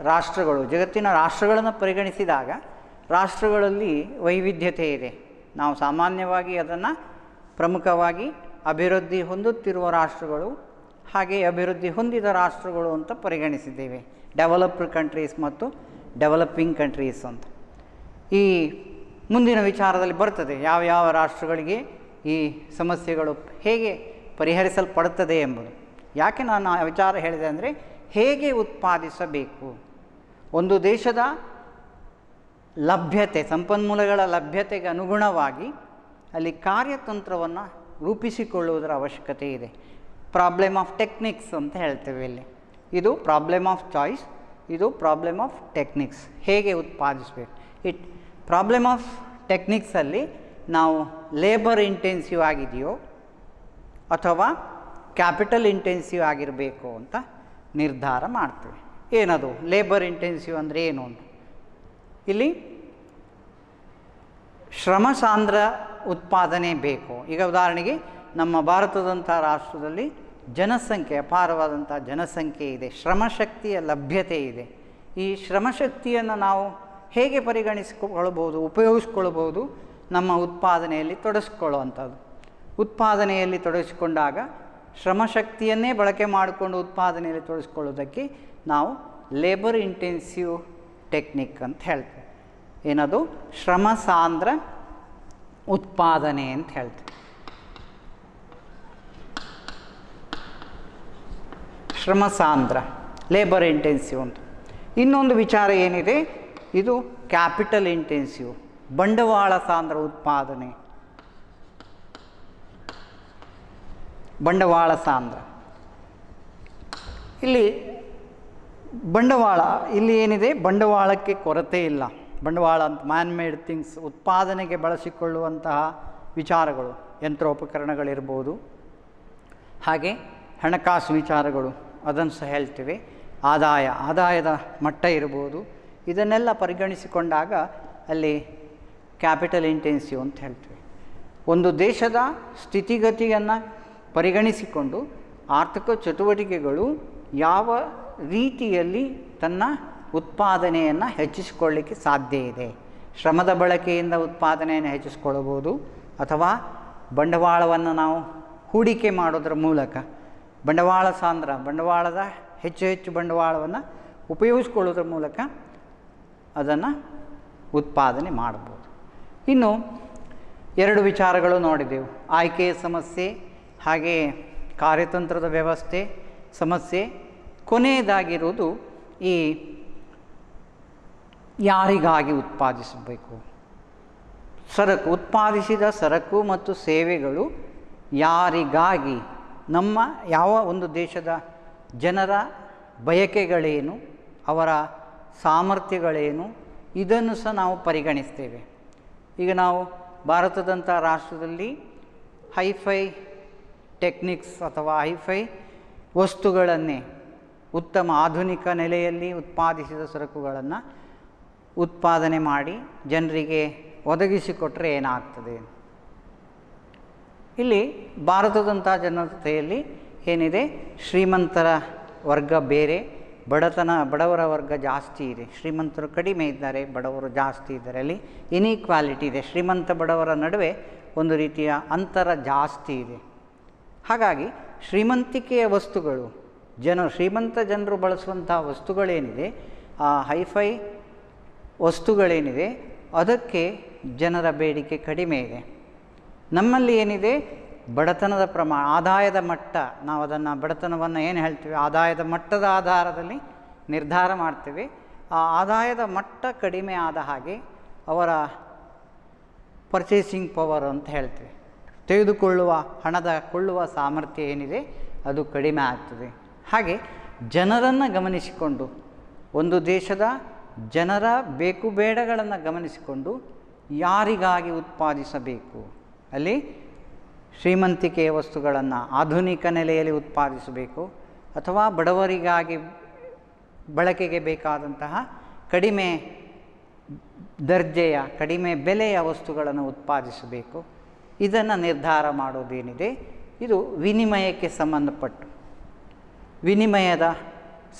ರಾಷ್ಟ್ರಗಳು, ಜಗತ್ತಿನ ರಾಷ್ಟ್ರಗಳನ್ನು ಪರಿಗಣಿಸಿದಾಗ ರಾಷ್ಟ್ರಗಳಲ್ಲಿ ವೈವಿಧ್ಯತೆ ಇದೆ. ನಾವು ಸಾಮಾನ್ಯವಾಗಿ ಅದನ್ನು ಪ್ರಮುಖವಾಗಿ ಅಭಿವೃದ್ಧಿ ಹೊಂದುತ್ತಿರುವ ರಾಷ್ಟ್ರಗಳು, ಹಾಗೆ ಅಭಿವೃದ್ಧಿ ಹೊಂದಿದ ರಾಷ್ಟ್ರಗಳು ಅಂತ ಪರಿಗಣಿಸಿದ್ದೇವೆ. ಡೆವಲಪ್ಡ್ ಕಂಟ್ರೀಸ್ ಮತ್ತು ಡೆವಲಪಿಂಗ್ ಕಂಟ್ರೀಸ್ ಅಂತ. ಈ ಮುಂದಿನ ವಿಚಾರದಲ್ಲಿ ಬರ್ತದೆ ಯಾವ ರಾಷ್ಟ್ರಗಳಿಗೆ ಈ ಸಮಸ್ಯೆಗಳು ಹೇಗೆ ಪರಿಹರಿಸಲ್ಪಡುತ್ತದೆ ಎಂಬುದು. ಯಾಕೆ ನಾನು ಆ ವಿಚಾರ ಹೇಳಿದೆ ಅಂದರೆ, ಹೇಗೆ ಉತ್ಪಾದಿಸಬೇಕು. ಒಂದು ದೇಶದ ಲಭ್ಯತೆ, ಸಂಪನ್ಮೂಲಗಳ ಲಭ್ಯತೆಗೆ ಅನುಗುಣವಾಗಿ ಅಲ್ಲಿ ಕಾರ್ಯತಂತ್ರವನ್ನು ರೂಪಿಸಿಕೊಳ್ಳುವುದರ ಅವಶ್ಯಕತೆ ಇದೆ. ಪ್ರಾಬ್ಲಮ್ ಆಫ್ ಟೆಕ್ನಿಕ್ಸ್ ಅಂತ ಹೇಳ್ತೇವೆ ಇಲ್ಲಿ. ಇದು ಪ್ರಾಬ್ಲಮ್ ಆಫ್ ಚಾಯ್ಸ್, ಇದು ಪ್ರಾಬ್ಲಮ್ ಆಫ್ ಟೆಕ್ನಿಕ್ಸ್. ಹೇಗೆ ಉತ್ಪಾದಿಸಬೇಕು? ಪ್ರಾಬ್ಲಮ್ ಆಫ್ ಟೆಕ್ನಿಕ್ಸಲ್ಲಿ ನಾವು ಲೇಬರ್ ಇಂಟೆನ್ಸಿವ್ ಆಗಿದೆಯೋ ಅಥವಾ ಕ್ಯಾಪಿಟಲ್ ಇಂಟೆನ್ಸಿವ್ ಆಗಿರಬೇಕು ಅಂತ ನಿರ್ಧಾರ ಮಾಡ್ತೇವೆ. ಏನದು ಲೇಬರ್ ಇಂಟೆನ್ಸಿವ್ ಅಂದರೆ ಏನು ಅಂತ? ಇಲ್ಲಿ ಶ್ರಮ ಸಾಂದ್ರ ಉತ್ಪಾದನೆ ಬೇಕು. ಈಗ ಉದಾಹರಣೆಗೆ ನಮ್ಮ ಭಾರತದಂಥ ರಾಷ್ಟ್ರದಲ್ಲಿ ಜನಸಂಖ್ಯೆ, ಅಪಾರವಾದಂಥ ಜನಸಂಖ್ಯೆ ಇದೆ, ಶ್ರಮಶಕ್ತಿಯ ಲಭ್ಯತೆ ಇದೆ. ಈ ಶ್ರಮಶಕ್ತಿಯನ್ನು ನಾವು ಹೇಗೆ ಪರಿಗಣಿಸಿಕೊಳ್ಳಬಹುದು, ಉಪಯೋಗಿಸ್ಕೊಳ್ಬೋದು? ನಮ್ಮ ಉತ್ಪಾದನೆಯಲ್ಲಿ ತೊಡಗಿಸ್ಕೊಳ್ಳುವಂಥದ್ದು. ಉತ್ಪಾದನೆಯಲ್ಲಿ ತೊಡಗಿಸಿಕೊಂಡಾಗ ಶ್ರಮಶಕ್ತಿಯನ್ನೇ ಬಳಕೆ ಮಾಡಿಕೊಂಡು ಉತ್ಪಾದನೆಯಲ್ಲಿ ತೊಡಗಿಸ್ಕೊಳ್ಳೋದಕ್ಕೆ ನಾವು ಲೇಬರ್ ಇಂಟೆನ್ಸಿವ್ ಟೆಕ್ನಿಕ್ ಅಂತ ಹೇಳ್ತೇವೆ. ಏನದು? ಶ್ರಮ ಸಾಂದ್ರ ಉತ್ಪಾದನೆ ಅಂತ ಹೇಳ್ತೇವೆ. ಶ್ರಮ ಸಾಂದ್ರ, ಲೇಬರ್ ಇಂಟೆನ್ಸಿವ್ ಅಂತ. ಇನ್ನೊಂದು ವಿಚಾರ ಏನಿದೆ, ಇದು ಕ್ಯಾಪಿಟಲ್ ಇಂಟೆನ್ಸಿವ್, ಬಂಡವಾಳ ಸಾಂದ್ರ ಉತ್ಪಾದನೆ. ಬಂಡವಾಳ ಸಾಂದ್ರ, ಇಲ್ಲಿ ಬಂಡವಾಳ, ಇಲ್ಲಿ ಏನಿದೆ, ಬಂಡವಾಳಕ್ಕೆ ಕೊರತೆ ಇಲ್ಲ. ಬಂಡವಾಳ ಅಂತ ಮ್ಯಾನ್ ಮೇಡ್ ಥಿಂಗ್ಸ್, ಉತ್ಪಾದನೆಗೆ ಬಳಸಿಕೊಳ್ಳುವಂತಹ ವಿಚಾರಗಳು, ಯಂತ್ರೋಪಕರಣಗಳಿರ್ಬೋದು, ಹಾಗೆ ಹಣಕಾಸು ವಿಚಾರಗಳು, ಅದನ್ನು ಸಹ ಹೇಳ್ತೇವೆ. ಆದಾಯದ ಮಟ್ಟ ಇರ್ಬೋದು. ಇದನ್ನೆಲ್ಲ ಪರಿಗಣಿಸಿಕೊಂಡಾಗ ಅಲ್ಲಿ ಕ್ಯಾಪಿಟಲ್ ಇಂಟೆನ್ಸಿವ್ ಅಂತ ಹೇಳ್ತೇವೆ. ಒಂದು ದೇಶದ ಸ್ಥಿತಿಗತಿಯನ್ನು ಪರಿಗಣಿಸಿಕೊಂಡು ಆರ್ಥಿಕ ಚಟುವಟಿಕೆಗಳು ಯಾವ ರೀತಿಯಲ್ಲಿ ತನ್ನ ಉತ್ಪಾದನೆಯನ್ನು ಹೆಚ್ಚಿಸಿಕೊಳ್ಳಲಿಕ್ಕೆ ಸಾಧ್ಯ ಇದೆ. ಶ್ರಮದ ಬಳಕೆಯಿಂದ ಉತ್ಪಾದನೆಯನ್ನು ಹೆಚ್ಚಿಸ್ಕೊಳ್ಬೋದು, ಅಥವಾ ಬಂಡವಾಳವನ್ನು ನಾವು ಹೂಡಿಕೆ ಮಾಡೋದ್ರ ಮೂಲಕ ಬಂಡವಾಳ ಸಾಂದ್ರ, ಬಂಡವಾಳದ ಹೆಚ್ಚು ಬಂಡವಾಳವನ್ನು ಉಪಯೋಗಿಸ್ಕೊಳ್ಳೋದ್ರ ಮೂಲಕ ಅದನ್ನು ಉತ್ಪಾದನೆ ಮಾಡ್ಬೋದು. ಇನ್ನು 2 ವಿಚಾರಗಳು ನೋಡಿದೆವು, ಆಯ್ಕೆಯ ಸಮಸ್ಯೆ ಹಾಗೆ ಕಾರ್ಯತಂತ್ರದ ವ್ಯವಸ್ಥೆ ಸಮಸ್ಯೆ. ಕೊನೆಯದಾಗಿರುವುದು ಈ ಯಾರಿಗಾಗಿ ಉತ್ಪಾದಿಸಬೇಕು. ಸರಕು, ಉತ್ಪಾದಿಸಿದ ಸರಕು ಮತ್ತು ಸೇವೆಗಳು ಯಾರಿಗಾಗಿ, ನಮ್ಮ ಯಾವ ಒಂದು ದೇಶದ ಜನರ ಬಯಕೆಗಳೇನು, ಅವರ ಸಾಮರ್ಥ್ಯಗಳೇನು, ಇದನ್ನು ಸಹ ನಾವು ಪರಿಗಣಿಸ್ತೇವೆ. ಈಗ ನಾವು ಭಾರತದಂಥ ರಾಷ್ಟ್ರದಲ್ಲಿ ಹೈಫೈ ಟೆಕ್ನಿಕ್ಸ್ ಅಥವಾ ಹೈಫೈ ವಸ್ತುಗಳನ್ನೇ, ಉತ್ತಮ ಆಧುನಿಕ ನೆಲೆಯಲ್ಲಿ ಉತ್ಪಾದಿಸಿದ ಸರಕುಗಳನ್ನು ಉತ್ಪಾದನೆ ಮಾಡಿ ಜನರಿಗೆ ಒದಗಿಸಿಕೊಟ್ರೆ ಏನಾಗ್ತದೆ? ಇಲ್ಲಿ ಭಾರತದಂಥ ಜನತೆಯಲ್ಲಿ ಏನಿದೆ, ಶ್ರೀಮಂತರ ವರ್ಗ ಬೇರೆ, ಬಡವರ ವರ್ಗ ಜಾಸ್ತಿ ಇದೆ. ಶ್ರೀಮಂತರು ಕಡಿಮೆ ಇದ್ದಾರೆ, ಬಡವರು ಜಾಸ್ತಿ ಇದ್ದಾರೆ. ಅಲ್ಲಿ ಇನ್ಈಕ್ವಾಲಿಟಿ ಇದೆ. ಶ್ರೀಮಂತ ಬಡವರ ನಡುವೆ ಒಂದು ರೀತಿಯ ಅಂತರ ಜಾಸ್ತಿ ಇದೆ. ಹಾಗಾಗಿ ಶ್ರೀಮಂತಿಕೆಯ ವಸ್ತುಗಳು, ಶ್ರೀಮಂತ ಜನರು ಬಳಸುವಂಥ ವಸ್ತುಗಳೇನಿದೆ, ಆ ಹೈಫೈ ವಸ್ತುಗಳೇನಿದೆ, ಅದಕ್ಕೆ ಜನರ ಬೇಡಿಕೆ ಕಡಿಮೆ ಇದೆ. ನಮ್ಮಲ್ಲಿ ಏನಿದೆ, ಬಡತನದ ಪ್ರಮಾಣ, ಆದಾಯದ ಮಟ್ಟ, ನಾವು ಅದನ್ನು ಬಡತನವನ್ನು ಏನು ಹೇಳ್ತೀವಿ, ಆದಾಯದ ಮಟ್ಟದ ಆಧಾರದಲ್ಲಿ ನಿರ್ಧಾರ ಮಾಡ್ತೇವೆ. ಆ ಆದಾಯದ ಮಟ್ಟ ಕಡಿಮೆ ಆದ ಹಾಗೆ ಅವರ ಪರ್ಚೇಸಿಂಗ್ ಪವರ್ ಅಂತ ಹೇಳ್ತೇವೆ, ತೆಗೆದುಕೊಳ್ಳುವ ಹಣದ ಕೊಳ್ಳುವ ಸಾಮರ್ಥ್ಯ ಏನಿದೆ ಅದು ಕಡಿಮೆ ಆಗ್ತದೆ. ಹಾಗೆ ಜನರನ್ನು ಗಮನಿಸಿಕೊಂಡು, ಒಂದು ದೇಶದ ಜನರ ಬೇಕು ಬೇಡಗಳನ್ನು ಗಮನಿಸಿಕೊಂಡು ಯಾರಿಗಾಗಿ ಉತ್ಪಾದಿಸಬೇಕು, ಅಲ್ಲಿ ಶ್ರೀಮಂತಿಕೆಯ ವಸ್ತುಗಳನ್ನು ಆಧುನಿಕ ನೆಲೆಯಲ್ಲಿ ಉತ್ಪಾದಿಸಬೇಕು, ಅಥವಾ ಬಡವರಿಗಾಗಿ ಬಳಕೆಗೆ ಬೇಕಾದಂತಹ ಕಡಿಮೆ ದರ್ಜೆಯ, ಕಡಿಮೆ ಬೆಲೆಯ ವಸ್ತುಗಳನ್ನು ಉತ್ಪಾದಿಸಬೇಕು. ಇದನ್ನು ನಿರ್ಧಾರ ಮಾಡೋದೇನಿದೆ, ಇದು ವಿನಿಮಯಕ್ಕೆ ಸಂಬಂಧಪಟ್ಟು ವಿನಿಮಯದ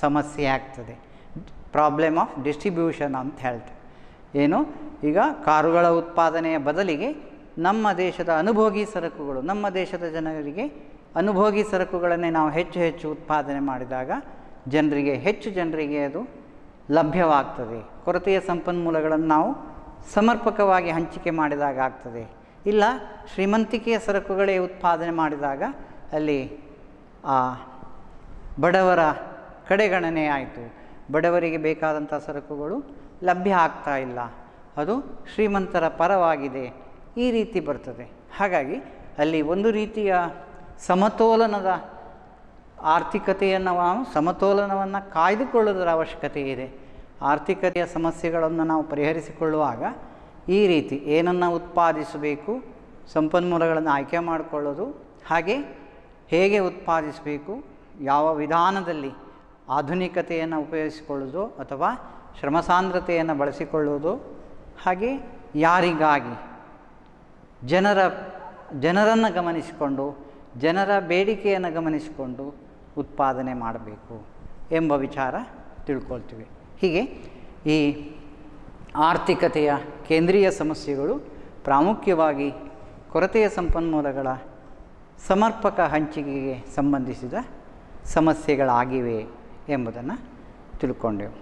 ಸಮಸ್ಯೆ ಆಗ್ತದೆ. ಪ್ರಾಬ್ಲಮ್ ಆಫ್ ಡಿಸ್ಟ್ರಿಬ್ಯೂಷನ್ ಅಂತ ಹೇಳ್ತೇವೆ. ಏನು, ಈಗ ಕಾರುಗಳ ಉತ್ಪಾದನೆಯ ಬದಲಿಗೆ ನಮ್ಮ ದೇಶದ ಅನುಭೋಗಿ ಸರಕುಗಳು, ನಮ್ಮ ದೇಶದ ಜನರಿಗೆ ಅನುಭೋಗಿ ಸರಕುಗಳನ್ನೇ ನಾವು ಹೆಚ್ಚು ಉತ್ಪಾದನೆ ಮಾಡಿದಾಗ ಹೆಚ್ಚು ಜನರಿಗೆ ಅದು ಲಭ್ಯವಾಗ್ತದೆ. ಕೊರತೆಯ ಸಂಪನ್ಮೂಲಗಳನ್ನು ನಾವು ಸಮರ್ಪಕವಾಗಿ ಹಂಚಿಕೆ ಮಾಡಿದಾಗ ಆಗ್ತದೆ. ಇಲ್ಲ, ಶ್ರೀಮಂತಿಕೆಯ ಸರಕುಗಳೇ ಉತ್ಪಾದನೆ ಮಾಡಿದಾಗ ಅಲ್ಲಿ ಬಡವರ ಕಡೆಗಣನೆ ಆಯಿತು, ಬಡವರಿಗೆ ಬೇಕಾದಂಥ ಸರಕುಗಳು ಲಭ್ಯ ಆಗ್ತಾ ಇಲ್ಲ. ಅದು ಶ್ರೀಮಂತರ ಪರವಾಗಿದೆ, ಈ ರೀತಿ ಬರ್ತದೆ. ಹಾಗಾಗಿ ಅಲ್ಲಿ ಒಂದು ರೀತಿಯ ಸಮತೋಲನದ ಆರ್ಥಿಕತೆಯನ್ನು ಸಮತೋಲನವನ್ನು ಕಾಯ್ದುಕೊಳ್ಳುವುದರ ಅವಶ್ಯಕತೆ ಇದೆ. ಆರ್ಥಿಕತೆಯ ಸಮಸ್ಯೆಗಳನ್ನು ನಾವು ಪರಿಹರಿಸಿಕೊಳ್ಳುವಾಗ ಈ ರೀತಿ ಏನನ್ನು ಉತ್ಪಾದಿಸಬೇಕು, ಸಂಪನ್ಮೂಲಗಳನ್ನು ಆಯ್ಕೆ ಮಾಡಿಕೊಳ್ಳೋದು, ಹಾಗೆ ಹೇಗೆ ಉತ್ಪಾದಿಸಬೇಕು, ಯಾವ ವಿಧಾನದಲ್ಲಿ ಆಧುನಿಕತೆಯನ್ನು ಉಪಯೋಗಿಸಿಕೊಳ್ಳೋದು ಅಥವಾ ಶ್ರಮಸಾಂದ್ರತೆಯನ್ನು ಬಳಸಿಕೊಳ್ಳುವುದು, ಹಾಗೆ ಯಾರಿಗಾಗಿ ಜನರನ್ನು ಗಮನಿಸಿಕೊಂಡು ಜನರ ಬೇಡಿಕೆಯನ್ನು ಗಮನಿಸಿಕೊಂಡು ಉತ್ಪಾದನೆ ಮಾಡಬೇಕು ಎಂಬ ವಿಚಾರ ತಿಳ್ಕೊಳ್ತೀವಿ. ಹೀಗೆ ಈ ಆರ್ಥಿಕತೆಯ ಕೇಂದ್ರೀಯ ಸಮಸ್ಯೆಗಳು ಪ್ರಾಮುಖ್ಯವಾಗಿ ಕೊರತೆಯ ಸಂಪನ್ಮೂಲಗಳ ಸಮರ್ಪಕ ಹಂಚಿಕೆಗೆ ಸಂಬಂಧಿಸಿದ ಸಮಸ್ಯೆಗಳಾಗಿವೆ ಎಂಬುದನ್ನು ತಿಳ್ಕೊಂಡೆವು.